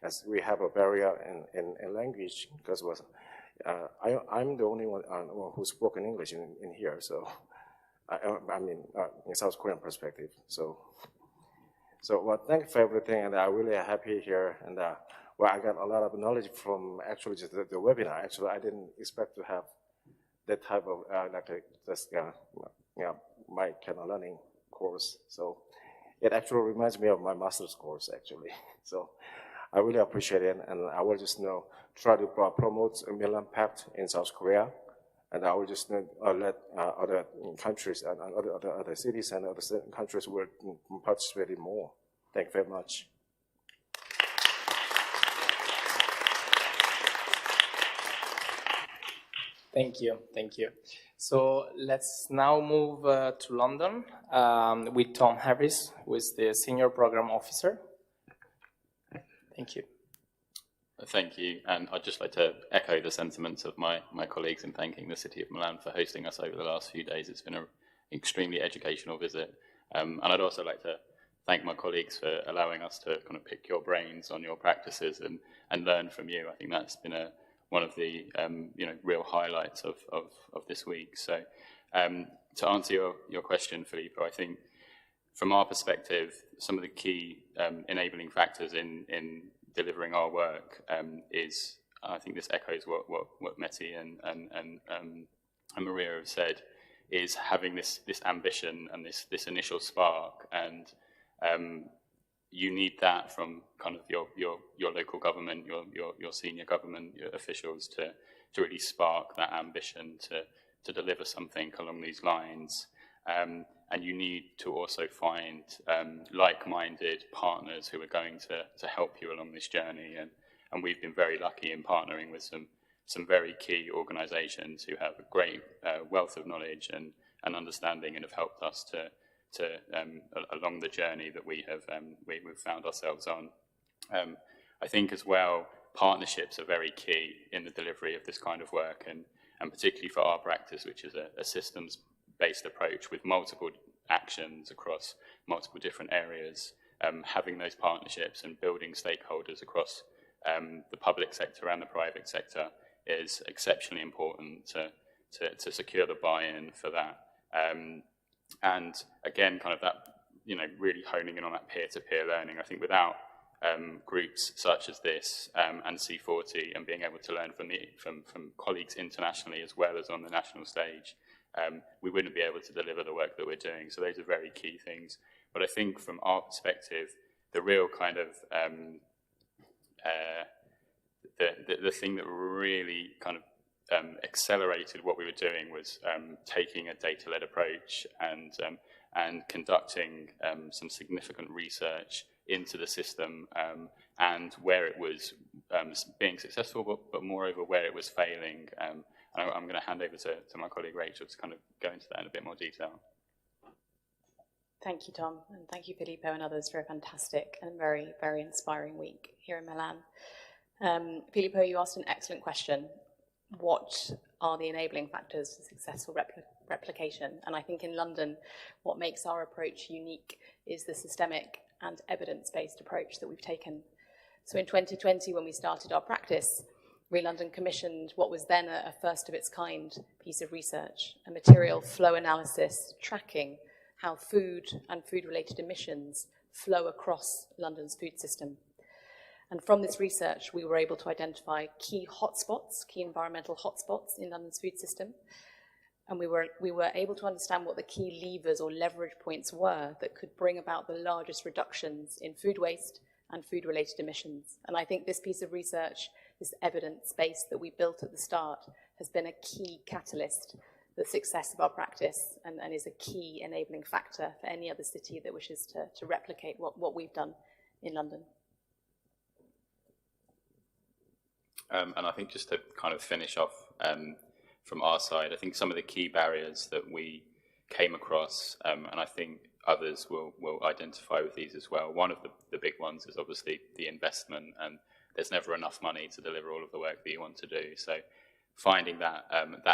as we have a barrier in language, because I'm the only one who spoke in English in here, so I mean in South Korean perspective. So well, thank you for everything, and I'm really happy here, and well, I got a lot of knowledge from actually just the webinar. Actually, I didn't expect to have that type of my kind of learning course. So it actually reminds me of my master's course actually. So I really appreciate it, and I will just try to promote a Milan Pact in South Korea, and I will just let other countries and other cities and other countries will participate more. Thank you very much. Thank you, thank you. So let's now move to London with Tom Harris, who is the Senior Program Officer. Thank you. Thank you, and I'd just like to echo the sentiments of my colleagues in thanking the City of Milan for hosting us over the last few days. It's been an extremely educational visit, and I'd also like to thank my colleagues for allowing us to kind of pick your brains on your practices and learn from you. I think that's been one of the real highlights of this week. So to answer your question, Filippo, I think from our perspective, some of the key enabling factors in delivering our work is, I think this echoes what Meti and Maria have said, is having this ambition and this initial spark, and you need that from kind of your local government, your senior government, your officials to really spark that ambition to deliver something along these lines. And you need to also find like-minded partners who are going to help you along this journey. And we've been very lucky in partnering with some very key organisations who have a great wealth of knowledge and understanding, and have helped us to along the journey that we've found ourselves on. I think as well, partnerships are very key in the delivery of this kind of work, and particularly for our practice, which is a systems-based approach with multiple actions across multiple different areas. Having those partnerships and building stakeholders across the public sector and the private sector is exceptionally important to secure the buy-in for that. And again, kind of that, really honing in on that peer-to-peer learning. I think without groups such as this and C40 and being able to learn from colleagues internationally as well as on the national stage, we wouldn't be able to deliver the work that we're doing. So those are very key things. But I think from our perspective, the real kind of the thing that really kind of accelerated what we were doing was taking a data-led approach and conducting some significant research into the system and where it was being successful, but moreover where it was failing. I'm going to hand over to my colleague Rachel to kind of go into that in a bit more detail. Thank you, Tom, and thank you, Filippo, and others for a fantastic and very, very inspiring week here in Milan. Filippo, you asked an excellent question. What are the enabling factors for successful replication? And I think in London, what makes our approach unique is the systemic and evidence-based approach that we've taken. So in 2020, when we started our practice, London commissioned what was then a first of its kind piece of research, a material flow analysis tracking how food and food-related emissions flow across London's food system. And from this research, we were able to identify key hotspots, key environmental hotspots in London's food system. And we were able to understand what the key levers or leverage points were that could bring about the largest reductions in food waste and food-related emissions. And I think this piece of research, this evidence base that we built at the start, has been a key catalyst for the success of our practice and is a key enabling factor for any other city that wishes to replicate what we've done in London. And I think just to kind of finish off from our side, I think some of the key barriers that we came across, and I think others will identify with these as well. One of the big ones is obviously the investment, and there's never enough money to deliver all of the work that you want to do. So finding that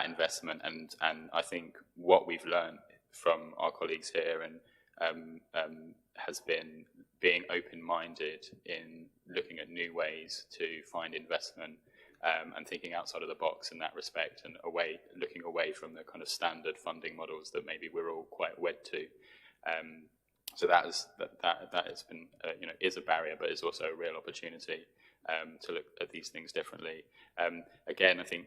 investment, and I think what we've learned from our colleagues here and has been being open-minded in looking at new ways to find investment and thinking outside of the box in that respect, and looking away from the kind of standard funding models that maybe we're all quite wed to. So that has been is a barrier, but is also a real opportunity to look at these things differently. Again, I think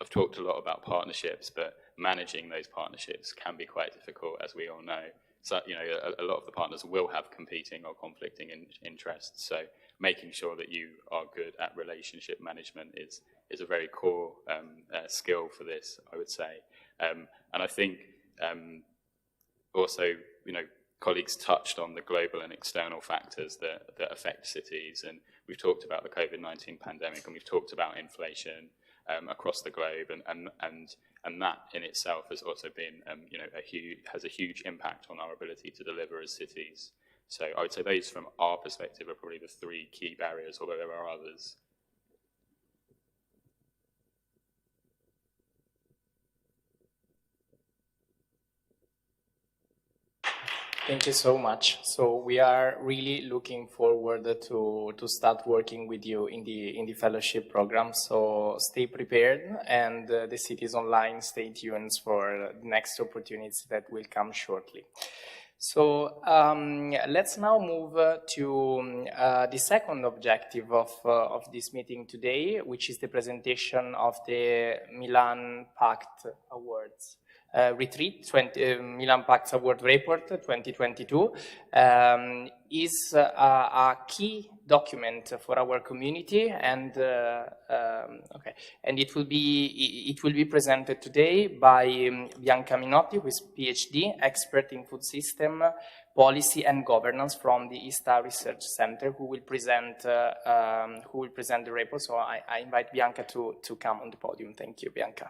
I've talked a lot about partnerships, but managing those partnerships can be quite difficult, as we all know. So, a lot of the partners will have competing or conflicting interests. So making sure that you are good at relationship management is a very core skill for this, I would say. And I think also, colleagues touched on the global and external factors that affect cities. And we've talked about the COVID-19 pandemic, and we've talked about inflation across the globe, and that in itself has also been, has a huge impact on our ability to deliver as cities. So I would say those, from our perspective, are probably the three key barriers, although there are others. Thank you so much. So we are really looking forward to start working with you in the fellowship program. So stay prepared, and the Cities Online, stay tuned for the next opportunities that will come shortly. So let's now move to the second objective of this meeting today, which is the presentation of the Milan Pact Awards. Retreat, Milan Pact Award Report 2022 is a key document for our community, and and it will be presented today by Bianca Minotti, who is PhD, expert in food system policy and governance from the ISTA Research Center, who will present the report. So I invite Bianca to come on the podium. Thank you, Bianca.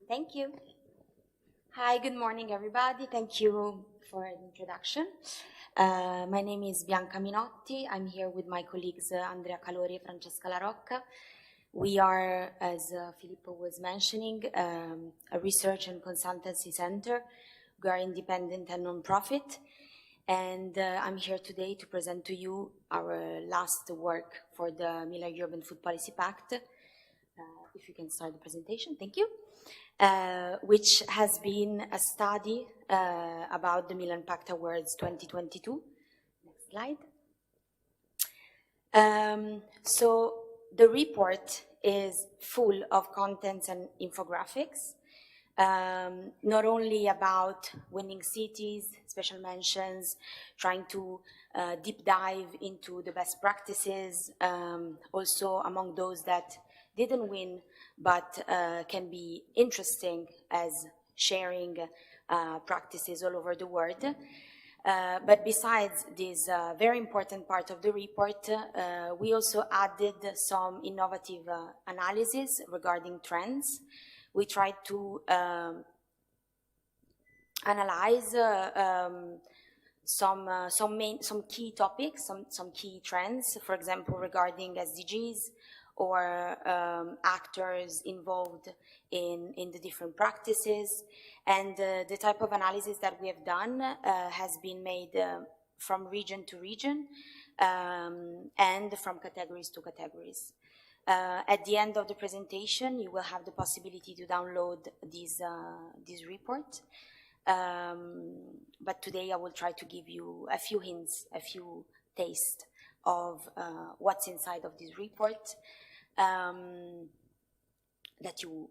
Thank you. Hi, good morning, everybody. Thank you for the introduction. My name is Bianca Minotti. I'm here with my colleagues Andrea Calori and Francesca La Rocca. We are, as Filippo was mentioning, a research and consultancy center. We are independent and non-profit. And I'm here today to present to you our last work for the Milan Urban Food Policy Pact. If you can start the presentation, thank you. Which has been a study about the Milan Pact Awards 2022. Next slide. So the report is full of contents and infographics, not only about winning cities, special mentions, trying to deep dive into the best practices, also among those that didn't win, but can be interesting as sharing practices all over the world. But besides this very important part of the report, we also added some innovative analysis regarding trends. We tried to analyze some key topics, some key trends, for example, regarding SDGs, or actors involved in the different practices. And the type of analysis that we have done has been made from region to region, and from categories to categories. At the end of the presentation, you will have the possibility to download this report. But today I will try to give you a few hints, a few tastes of what's inside of this report, that you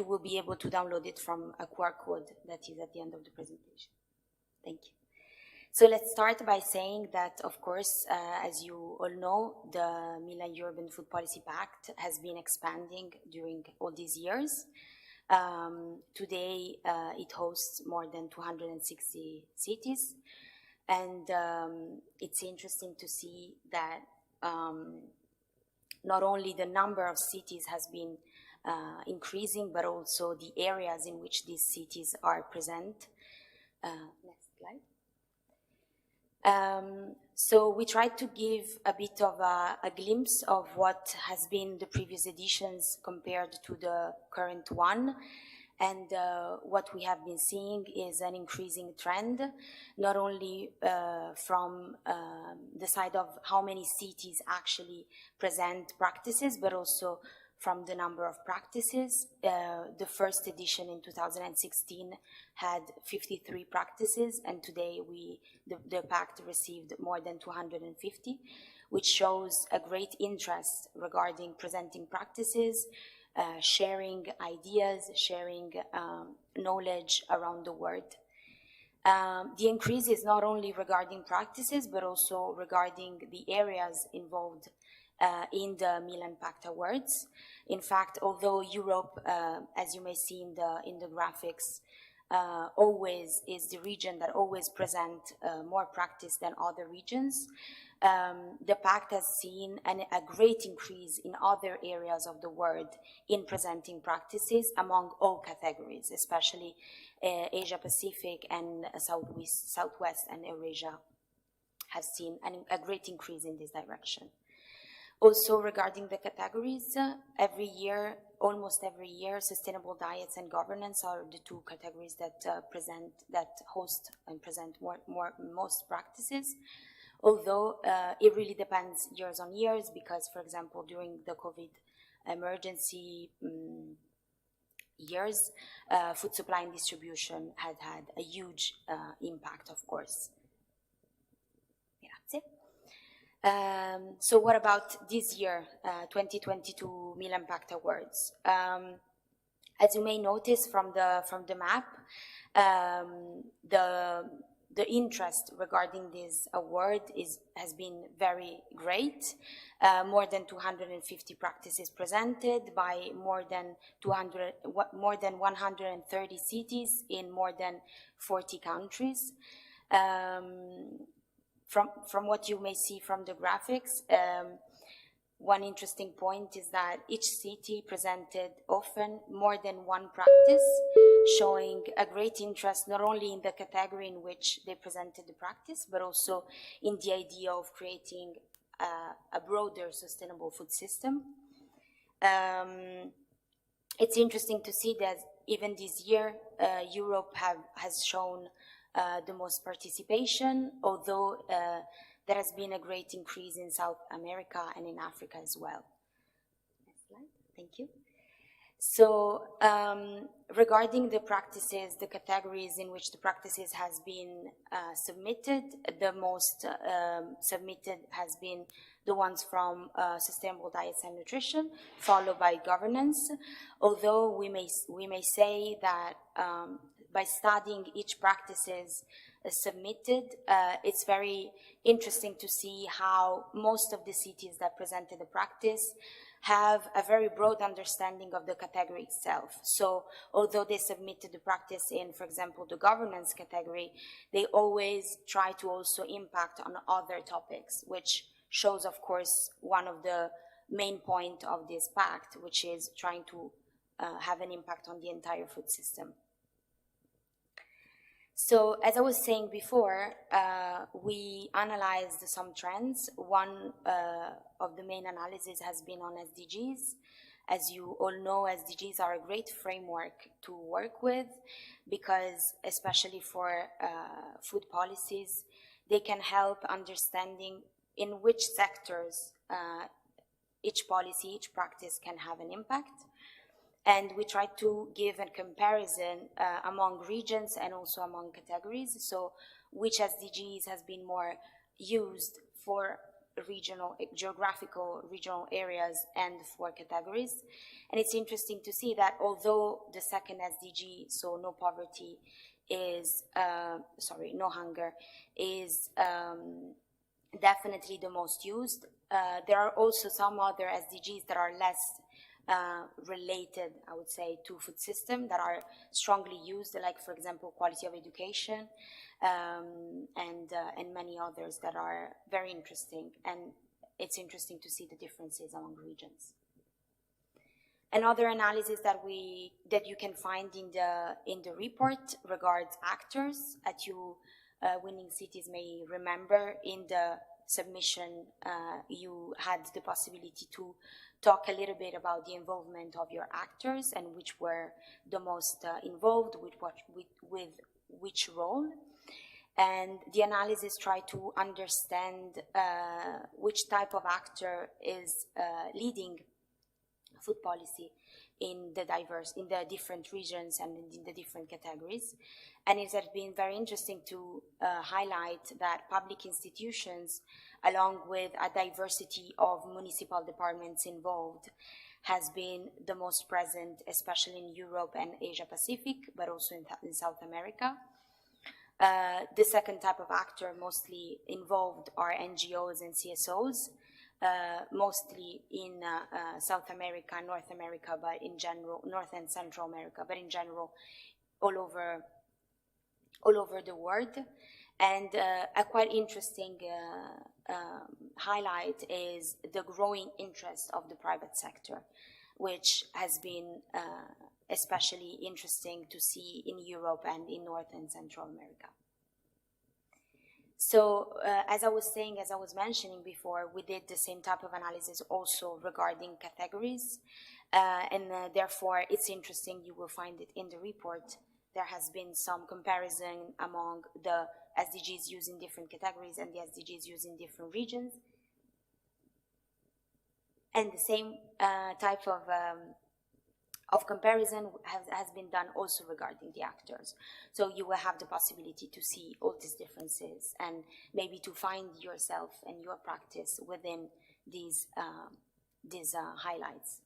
will be able to download it from a QR code that is at the end of the presentation. Thank you. So let's start by saying that, of course, as you all know, the Milan Urban Food Policy Pact has been expanding during all these years. Today, it hosts more than 260 cities, and it's interesting to see that not only the number of cities has been increasing, but also the areas in which these cities are present. Next slide. So we tried to give a bit of a glimpse of what has been the previous editions compared to the current one. And what we have been seeing is an increasing trend, not only from the side of how many cities actually present practices, but also from the number of practices. The first edition in 2016 had 53 practices, and today the pact received more than 250, which shows a great interest regarding presenting practices, sharing ideas, sharing knowledge around the world. The increase is not only regarding practices, but also regarding the areas involved in the Milan Pact Awards. In fact, although Europe, as you may see in the graphics, always is the region that always present more practice than other regions, the pact has seen a great increase in other areas of the world in presenting practices among all categories, especially Asia Pacific and Southwest and Eurasia have seen a great increase in this direction. Also, regarding the categories, almost every year, sustainable diets and governance are the two categories that host and present most practices. Although it really depends years on years, because, for example, during the COVID emergency years, food supply and distribution had a huge impact, of course. Grazie. So what about this year, 2022 Milan Pact Awards? As you may notice from the map, the interest regarding this award has been very great. More than 250 practices presented by more than 130 cities in more than 40 countries. From what you may see from the graphics, one interesting point is that each city presented often more than one practice, showing a great interest not only in the category in which they presented the practice, but also in the idea of creating a broader sustainable food system. It's interesting to see that even this year, Europe has shown the most participation, although there has been a great increase in South America and in Africa as well. Next slide, thank you. So regarding the practices, the categories in which the practices has been submitted, the most submitted has been the ones from sustainable diets and nutrition, followed by governance. Although we may say that by studying each practices submitted, it's very interesting to see how most of the cities that presented the practice have a very broad understanding of the category itself. So although they submitted the practice in, for example, the governance category, they always try to also impact on other topics, which shows, of course, one of the main points of this pact, which is trying to have an impact on the entire food system. So, as I was saying before, we analyzed some trends. One of the main analyses has been on SDGs. As you all know, SDGs are a great framework to work with because, especially for food policies, They can help understanding in which sectors each policy, each practice can have an impact. And we try to give a comparison among regions and also among categories. So which SDGs has been more used for regional, geographical regional areas and for categories. And it's interesting to see that although the second SDG, so no poverty, is, no hunger, is definitely the most used, there are also some other SDGs that are less related, I would say, to food system that are strongly used, like, for example, quality of education, and many others that are very interesting. And it's interesting to see the differences among regions. Another analysis that you can find in the report regards actors. As you Winning Cities may remember, in the submission you had the possibility to talk a little bit about the involvement of your actors and which were the most involved with which role. And the analysis tried to understand which type of actor is leading food policy in the different regions and in the different categories. And it has been very interesting to highlight that public institutions, along with a diversity of municipal departments involved, has been the most present, especially in Europe and Asia Pacific, but also in South America. The second type of actor mostly involved are NGOs and CSOs, mostly in South America, North America, but in general, North and Central America, but in general, all over the world. And a quite interesting highlight is the growing interest of the private sector, which has been especially interesting to see in Europe and in North and Central America. So as I was mentioning before, we did the same type of analysis also regarding categories, and therefore it's interesting, you will find it in the report. There has been some comparison among the SDGs used in different categories and the SDGs used in different regions. And the same type of comparison has been done also regarding the actors. So you will have the possibility to see all these differences and maybe to find yourself and your practice within these highlights.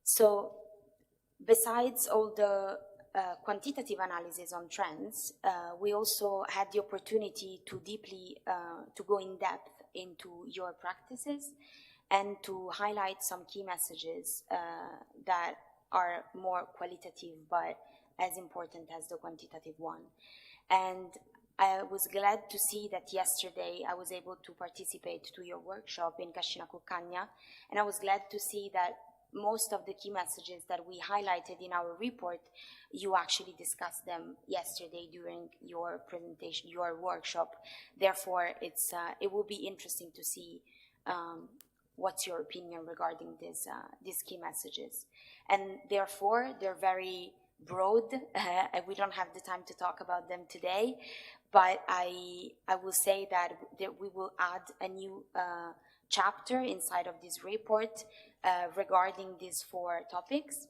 So besides all the quantitative analysis on trends, we also had the opportunity to deeply to go in depth into your practices and to highlight some key messages that are more qualitative but as important as the quantitative one. And I was glad to see that yesterday I was able to participate to your workshop in Cascina Cuccagna, and I was glad to see that most of the key messages that we highlighted in our report, you actually discussed them yesterday during your presentation, your workshop. Therefore, it will be interesting to see what's your opinion regarding these key messages. And therefore, they're very broad. We don't have the time to talk about them today, but I will say that we will add a new chapter inside of this report regarding these 4 topics,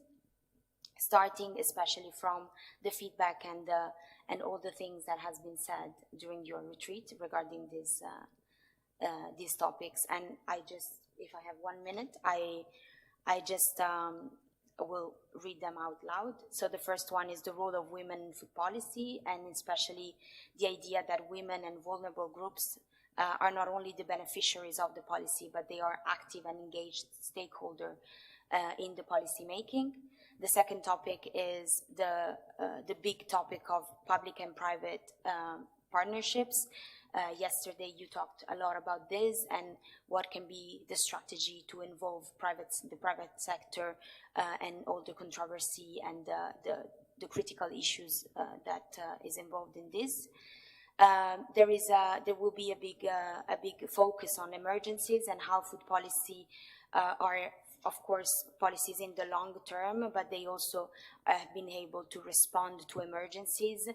starting especially from the feedback and all the things that has been said during your retreat regarding these topics. And if I have 1 minute, I just will read them out loud. So the first one is the role of women in food policy, and especially the idea that women and vulnerable groups are not only the beneficiaries of the policy, but they are active and engaged stakeholder in the policy making. The second topic is the big topic of public and private partnerships. Yesterday you talked a lot about this and what can be the strategy to involve the private sector and all the controversy and the critical issues that is involved in this. There will be a big focus on emergencies and how food policy are of course, policies in the long term, but they also have been able to respond to emergencies,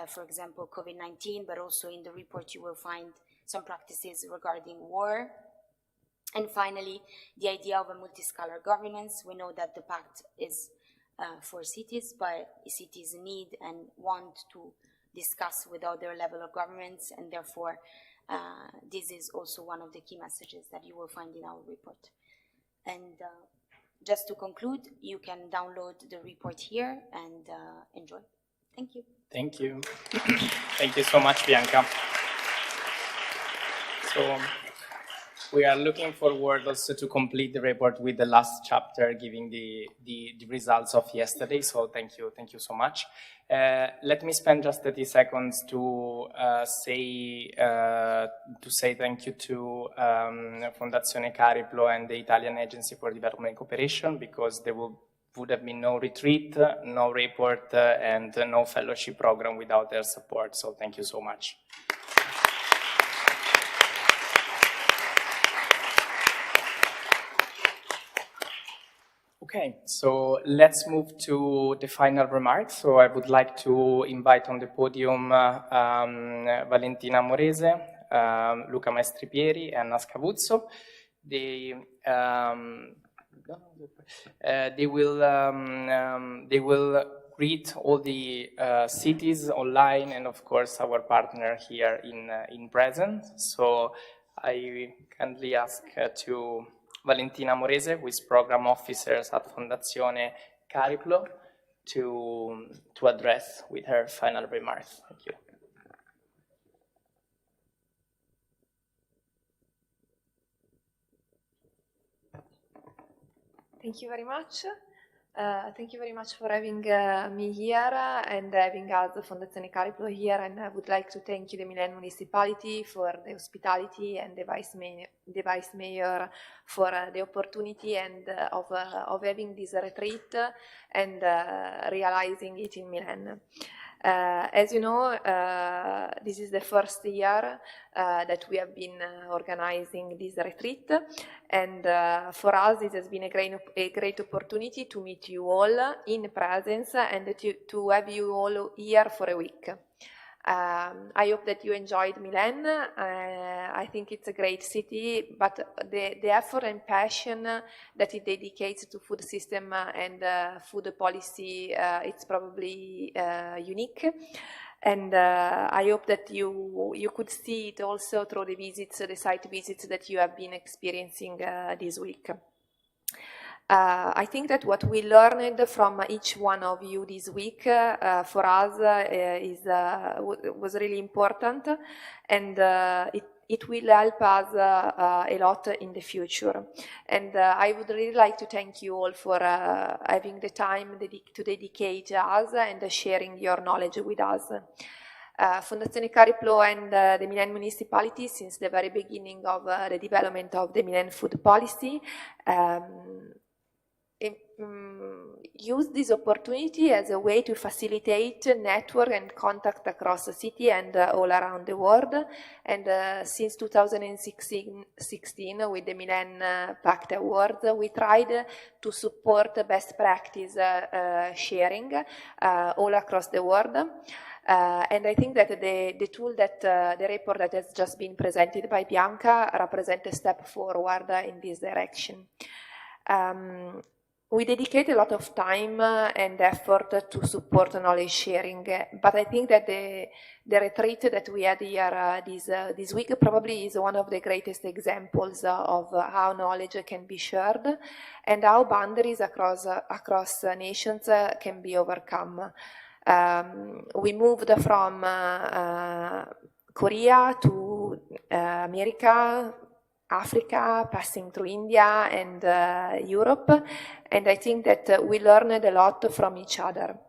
for example, COVID-19, but also in the report you will find some practices regarding war. And finally, the idea of a multiscalar governance. We know that the pact is for cities, but cities need and want to discuss with other level of governments, and therefore this is also one of the key messages that you will find in our report. And just to conclude, you can download the report here and enjoy. Thank you. Thank you. Thank you so much, Bianca. So we are looking forward also to complete the report with the last chapter, giving the results of yesterday. So thank you so much. Let me spend just 30 seconds to say thank you to Fondazione Cariplo and the Italian Agency for Development and Cooperation, because there would have been no retreat, no report, and no fellowship program without their support. So thank you so much. Okay, so let's move to the final remarks. So I would like to invite on the podium Valentina Morese, Luca Maestripieri, and Anna Scavuzzo. They will greet all the cities online, and of course our partner here in present. So I kindly ask to Valentina Morese, who is Program Officer at Fondazione Cariplo, to address with her final remarks. Thank you. Thank you very much. Thank you very much for having me here and having us, Fondazione Cariplo, here. And I would like to thank you, the Milan municipality, for the hospitality, and the vice mayor for the opportunity and of having this retreat and realizing it in Milan. As you know, this is the first year that we have been organizing this retreat, and for us it has been a great opportunity to meet you all in presence and to have you all here for a week. I hope that you enjoyed Milan. I think it's a great city, but the effort and passion that it dedicates to food system and food policy, it's probably unique. And I hope that you could see it also through the visits, the site visits that you have been experiencing this week. I think that what we learned from each one of you this week for us was really important, and it will help us a lot in the future. And I would really like to thank you all for having the time to dedicate us and sharing your knowledge with us. Fondazione Cariplo and the Milan municipality, since the very beginning of the development of the Milan food policy, use this opportunity as a way to facilitate network and contact across the city and all around the world. And since 2016, with the Milan Pact Awards, we tried to support best practice sharing all across the world. And I think that the tool that the report that has just been presented by Bianca represents a step forward in this direction. We dedicate a lot of time and effort to support knowledge sharing, but I think that the retreat that we had here this week probably is one of the greatest examples of how knowledge can be shared and how boundaries across nations can be overcome. We moved from Korea to America, Africa, passing through India and Europe, and I think that we learned a lot from each other.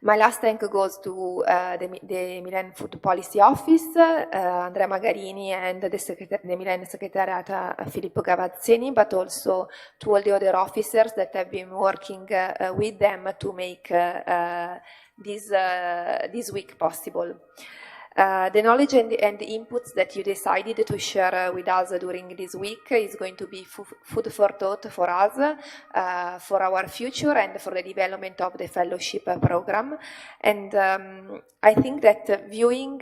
My last thank goes to the Milan Food Policy Office, Andrea Magarini, and the Milan Secretariat Filippo Gavazzeni, but also to all the other officers that have been working with them to make this week possible. The knowledge and the inputs that you decided to share with us during this week is going to be food for thought for us, for our future and for the development of the fellowship program. And I think that viewing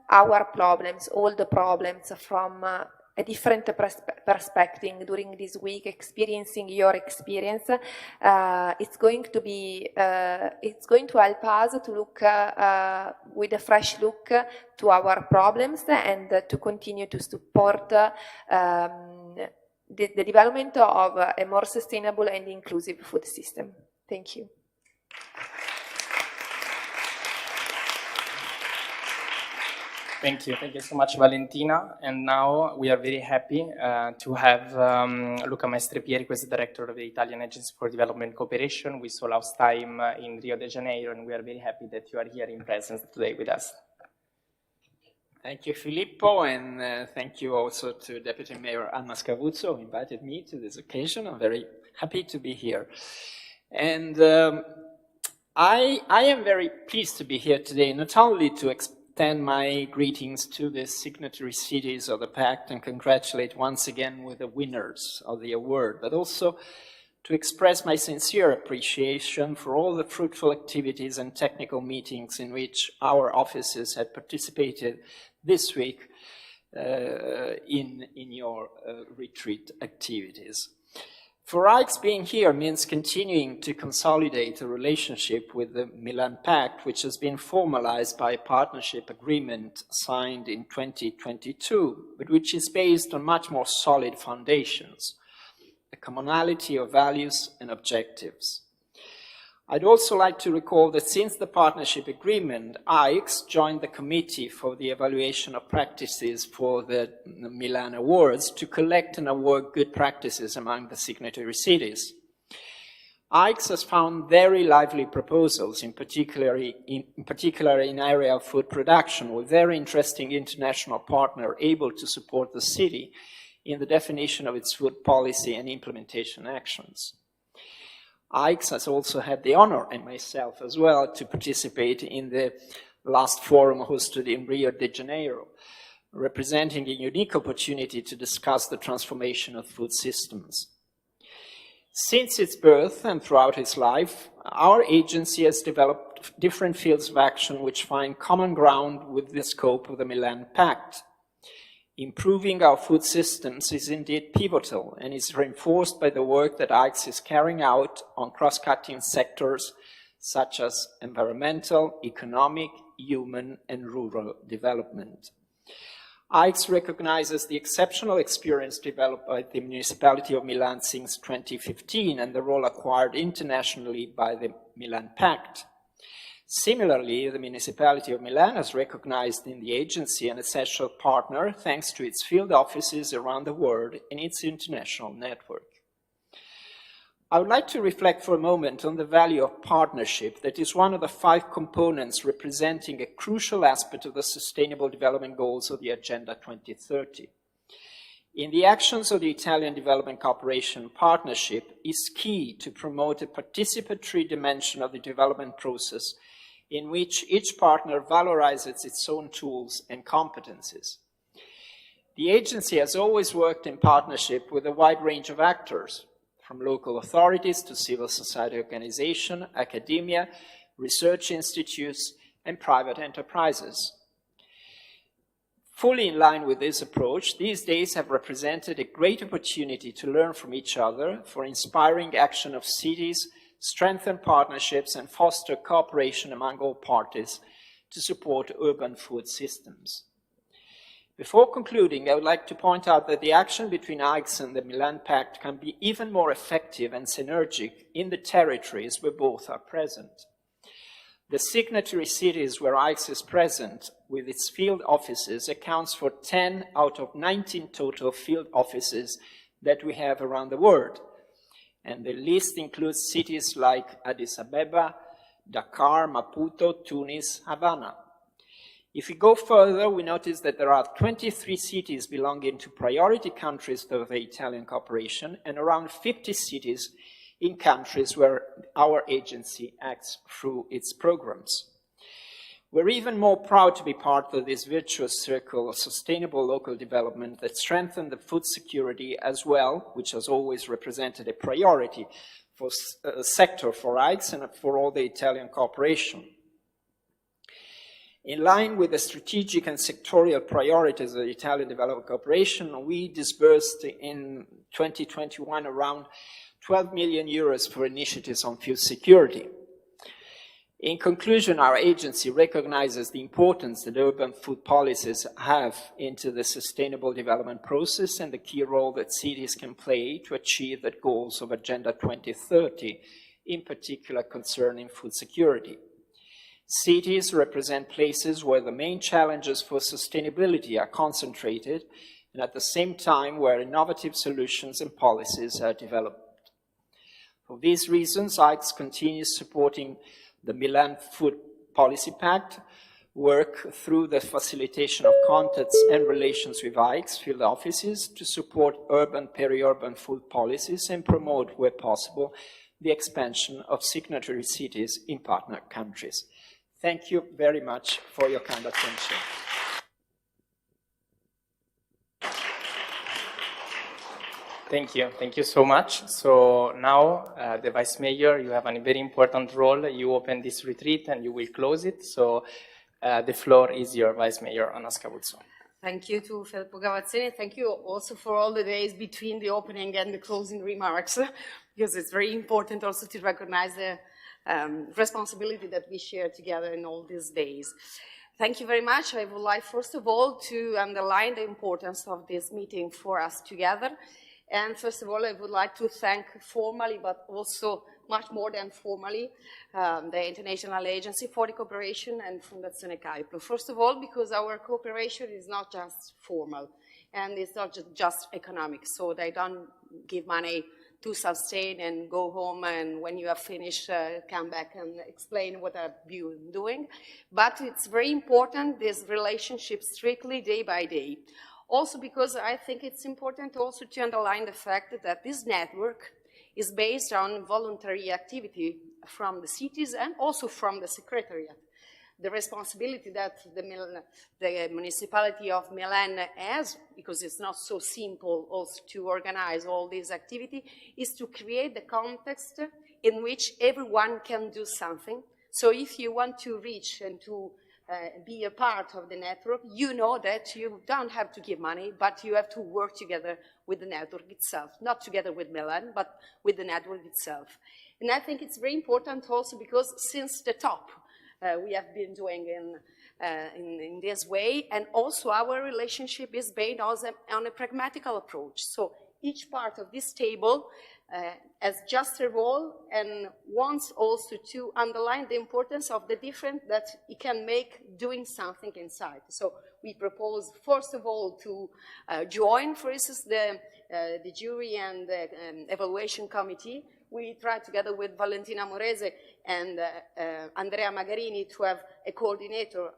our problems, all the problems from a different perspective during this week, experiencing your experience, it's going to help us to look with a fresh look to our problems and to continue to support the development of a more sustainable and inclusive food system. Thank you. Thank you so much, Valentina. And now we are very happy to have Luca Maestrepieri, who is the director of the Italian Agency for Development Cooperation. We saw last time in Rio de Janeiro, and we are very happy that you are here in presence today with us. Thank you, Filippo, and thank you also to Deputy Mayor Anna Scavuzzo, who invited me to this occasion. I'm very happy to be here. And I am very pleased to be here today, not only to extend my greetings to the signatory cities of the Pact and congratulate once again with the winners of the award, but also to express my sincere appreciation for all the fruitful activities and technical meetings in which our offices had participated this week in your retreat activities. For AIX, being here means continuing to consolidate a relationship with the Milan Pact, which has been formalized by a partnership agreement signed in 2022, but which is based on much more solid foundations, a commonality of values and objectives. I'd also like to recall that since the partnership agreement, AIX joined the committee for the evaluation of practices for the Milan Awards to collect and award good practices among the signatory cities. AIX has found very lively proposals, in particular in area of food production, with very interesting international partner able to support the city in the definition of its food policy and implementation actions. AIX has also had the honor, and myself as well, to participate in the last forum hosted in Rio de Janeiro, representing a unique opportunity to discuss the transformation of food systems. Since its birth and throughout its life, our agency has developed different fields of action which find common ground with the scope of the Milan Pact. Improving our food systems is indeed pivotal and is reinforced by the work that AIX is carrying out on cross-cutting sectors such as environmental, economic, human, and rural development. AIX recognizes the exceptional experience developed by the municipality of Milan since 2015 and the role acquired internationally by the Milan Pact. Similarly, the municipality of Milan has recognized in the agency an essential partner thanks to its field offices around the world and its international network. I would like to reflect for a moment on the value of partnership that is one of the 5 components representing a crucial aspect of the Sustainable Development Goals of the Agenda 2030. In the actions of the Italian Development Cooperation Partnership is key to promote a participatory dimension of the development process in which each partner valorizes its own tools and competencies. The agency has always worked in partnership with a wide range of actors, from local authorities to civil society organizations, academia, research institutes, and private enterprises. Fully in line with this approach, these days have represented a great opportunity to learn from each other for inspiring action of cities, strengthen partnerships, and foster cooperation among all parties to support urban food systems. Before concluding, I would like to point out that the action between AIX and the Milan Pact can be even more effective and synergic in the territories where both are present. The signatory cities where AIX is present with its field offices accounts for 10 out of 19 total field offices that we have around the world. And the list includes cities like Addis Ababa, Dakar, Maputo, Tunis, Havana. If we go further, we notice that there are 23 cities belonging to priority countries of the Italian cooperation and around 50 cities in countries where our agency acts through its programs. We're even more proud to be part of this virtuous circle of sustainable local development that strengthens the food security as well, which has always represented a priority for a sector for ICE and for all the Italian cooperation. In line with the strategic and sectorial priorities of the Italian Development Cooperation, we disbursed in 2021 around 12 million euros for initiatives on food security. In conclusion, our agency recognizes the importance that urban food policies have into the sustainable development process and the key role that cities can play to achieve the goals of Agenda 2030, in particular concerning food security. Cities represent places where the main challenges for sustainability are concentrated and at the same time where innovative solutions and policies are developed. For these reasons, ICE continues supporting the Milan Food Policy Pact, work through the facilitation of contacts and relations with ICE field offices to support urban, peri-urban food policies and promote, where possible, the expansion of signatory cities in partner countries. Thank you very much for your kind attention. Thank you so much. So now, the Vice Mayor, you have a very important role. You open this retreat and you will close it. So the floor is your Vice Mayor, Anna Scavuzzo. Thank you to Filippo Gavazzini. Thank you also for all the days between the opening and the closing remarks, because it's very important also to recognize the responsibility that we share together in all these days. Thank you very much. I would like, first of all, to underline the importance of this meeting for us together. And first of all, I would like to thank formally, but also much more than formally, the International Agency for the Cooperation and Fondazione Caiplo. First of all, because our cooperation is not just formal, and it's not just economic, so they don't give money to sustain and go home, and when you have finished, come back and explain what have you doing. But it's very important, this relationship strictly day by day. Also because I think it's important also to underline the fact that this network is based on voluntary activity from the cities and also from the Secretariat. The responsibility that the municipality of Milan has, because it's not so simple also to organize all this activity, is to create the context in which everyone can do something. So if you want to reach and to be a part of the network, you know that you don't have to give money, but you have to work together with the network itself, not together with Milan, but with the network itself. And I think it's very important also because since the top, we have been doing in this way, and also our relationship is based on a pragmatical approach. So each part of this table has just a role and wants also to underline the importance of the difference that it can make doing something inside. So we propose, first of all, to join, for instance, the jury and the evaluation committee. We try together with Valentina Morese and Andrea Magarini to have a coordinator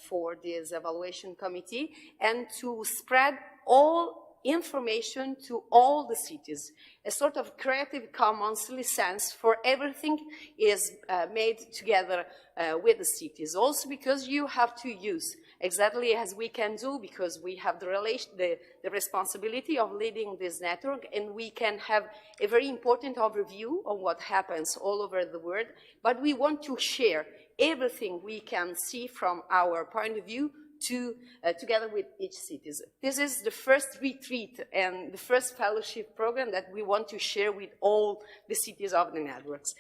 for this evaluation committee and to spread all information to all the cities. A sort of Creative Commons license for everything is made together with the cities. Also because you have to use exactly as we can do, because we have the responsibility of leading this network, and we can have a very important overview of what happens all over the world, but we want to share everything we can see from our point of view together with each city. This is the first retreat and the first fellowship program that we want to share with all the cities of the networks.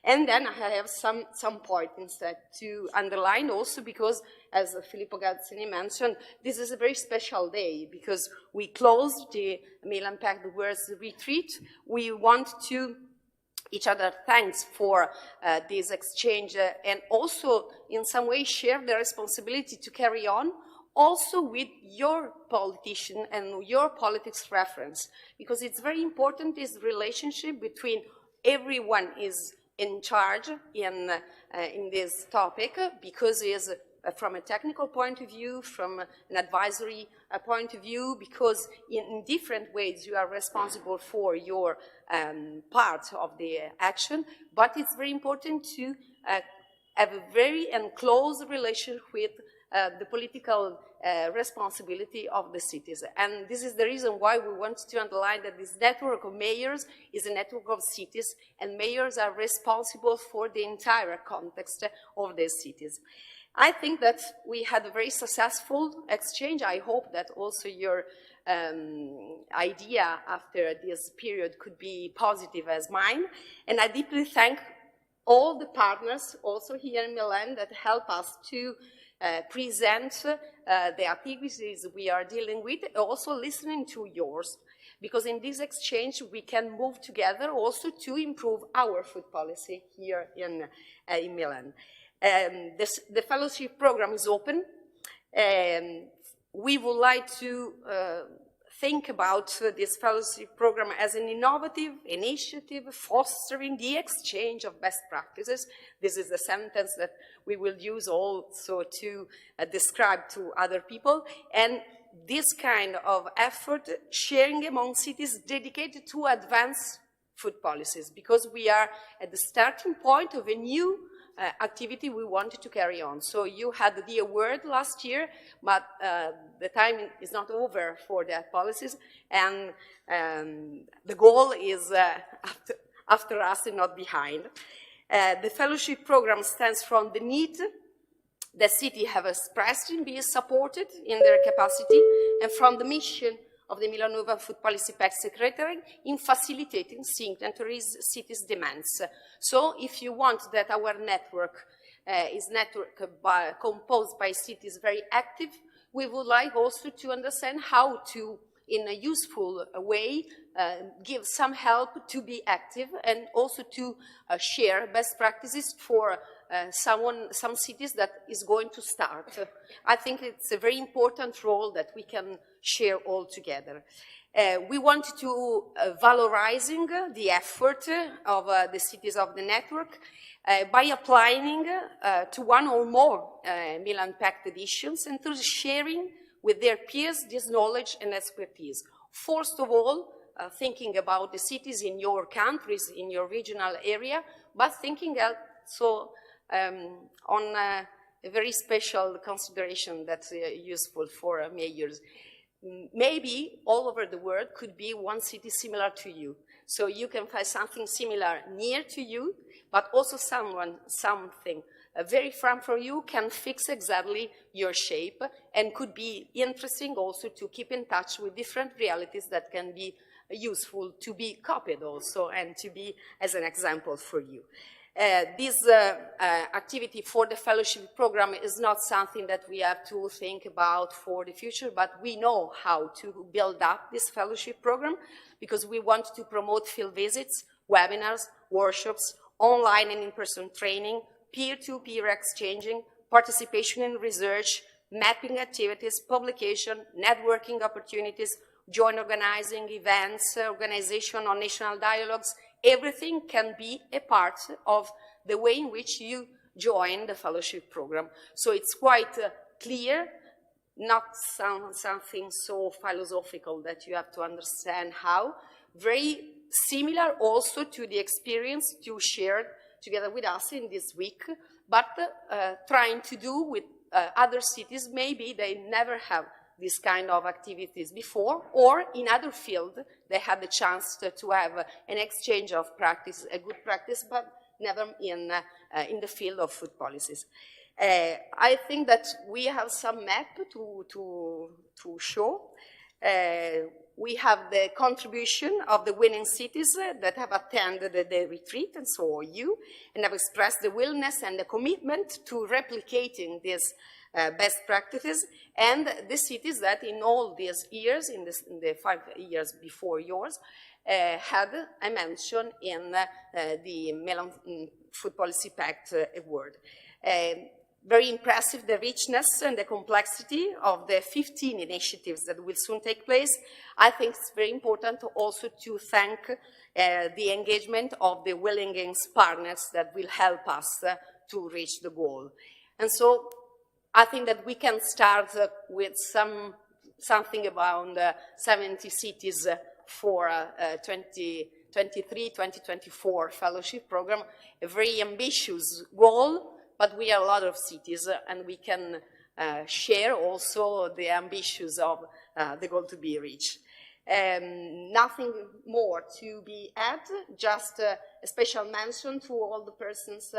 And then I have some points to underline also because, as Filippo Gavazzini mentioned, this is a very special day because we closed the Milan Pact Words Retreat. We want to each other thanks for this exchange and also in some way share the responsibility to carry on also with your politician and your politics reference, because it's very important this relationship between everyone is in charge in this topic, because it is from a technical point of view, from an advisory point of view, because in different ways you are responsible for your part of the action, but it's very important to have a very and close relation with the political responsibility of the cities. And this is the reason why we want to underline that this network of mayors is a network of cities, and mayors are responsible for the entire context of their cities. I think that we had a very successful exchange. I hope that also your idea after this period could be positive as mine. And I deeply thank all the partners also here in Milan that help us to present the activities we are dealing with, also listening to yours, because in this exchange we can move together also to improve our food policy here in Milan. The fellowship program is open. We would like to think about this fellowship program as an innovative initiative fostering the exchange of best practices. This is the sentence that we will use also to describe to other people. And this kind of effort, sharing among cities dedicated to advance food policies, because we are at the starting point of a new activity we wanted to carry on. So you had the award last year, but the time is not over for that policies, and the goal is after us and not behind. The fellowship program stands from the need the city have expressed in being supported in their capacity, and from the mission of the Milan Urban Food Policy Pact Secretary in facilitating signatories cities' demands. So if you want that our network is composed by cities very active, we would like also to understand how to, in a useful way, give some help to be active, and also to share best practices for some cities that is going to start. I think it's a very important role that we can share all together. We want to valorizing the effort of the cities of the network by applying to one or more Milan Pact editions, and through sharing with their peers this knowledge and expertise. First of all, thinking about the cities in your countries, in your regional area, but thinking also on a very special consideration that's useful for mayors. Maybe all over the world could be one city similar to you. So you can find something similar near to you, but also something very far from you can fix exactly your shape, and could be interesting also to keep in touch with different realities that can be useful to be copied also, and to be as an example for you. This activity for the fellowship program is not something that we have to think about for the future, but we know how to build up this fellowship program, because we want to promote field visits, webinars, workshops, online and in-person training, peer-to-peer exchanging, participation in research, mapping activities, publication, networking opportunities, joint organizing events, organization on national dialogues. Everything can be a part of the way in which you join the fellowship program. So it's quite clear, not something so philosophical that you have to understand how. Very similar also to the experience you shared together with us in this week, but trying to do with other cities. Maybe they never have this kind of activities before, or in other fields they had the chance to have an exchange of practice, a good practice, but never in the field of food policies. I think that we have some map to show. We have the contribution of the winning cities that have attended the retreat, and so are you, and have expressed the willingness and the commitment to replicating these best practices, and the cities that in all these years, in the 5 years before yours, had a mention in the Milan Food Policy Pact Award. Very impressive, the richness and the complexity of the 15 initiatives that will soon take place. I think it's very important also to thank the engagement of the willing partners that will help us to reach the goal. And so I think that we can start with something around 70 cities for 2023-2024 fellowship program, a very ambitious goal, but we are a lot of cities, and we can share also the ambitions of the goal to be reached. Nothing more to be added, just a special mention to all the persons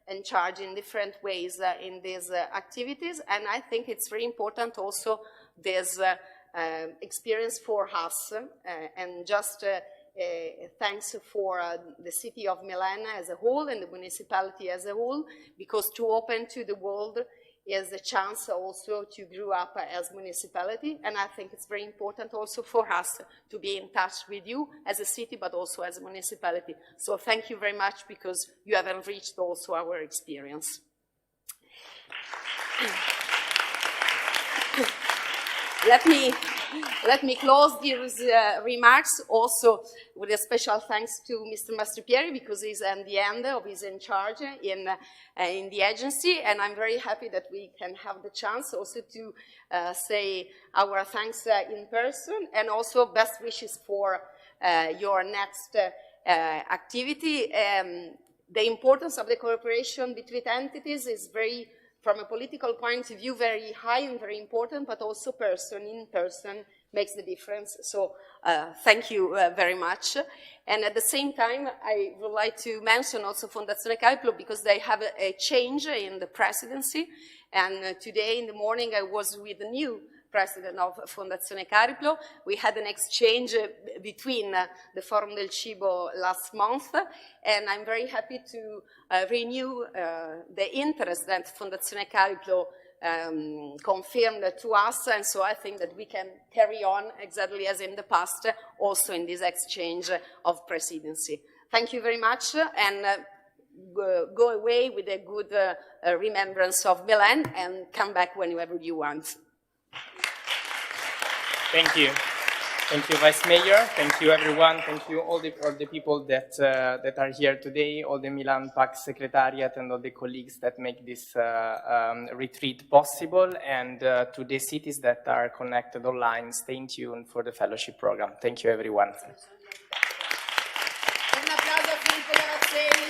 in charge in different ways in these activities, and I think it's very important also this experience for us, and just thanks for the city of Milan as a whole and the municipality as a whole, because to open to the world is a chance also to grow up as municipality, and I think it's very important also for us to be in touch with you as a city, but also as a municipality. So thank you very much, because you have enriched also our experience. Let me close these remarks also with a special thanks to Mr. Mastropieri, because he's at the end of his in charge in the agency, and I'm very happy that we can have the chance also to say our thanks in person, and also best wishes for your next activity. The importance of the cooperation between entities is very, from a political point of view, very high and very important, but also in person makes the difference. So thank you very much. And at the same time, I would like to mention also Fondazione Cariplo, because they have a change in the presidency. And today in the morning, I was with the new president of Fondazione Cariplo. We had an exchange between the Forum del Cibo last month, and I'm very happy to renew the interest that Fondazione Cariplo confirmed to us, and so I think that we can carry on exactly as in the past, also in this exchange of presidency. Thank you very much, and go away with a good remembrance of Milan, and come back whenever you want. Thank you. Thank you, Vice Mayor. Thank you, everyone. Thank you, all the people that are here today, all the Milan PAC Secretariat, and all the colleagues that make this retreat possible, and to the cities that are connected online. Stay tuned for the fellowship program. Thank you, everyone. Un applauso a Filippo Gavazzeni.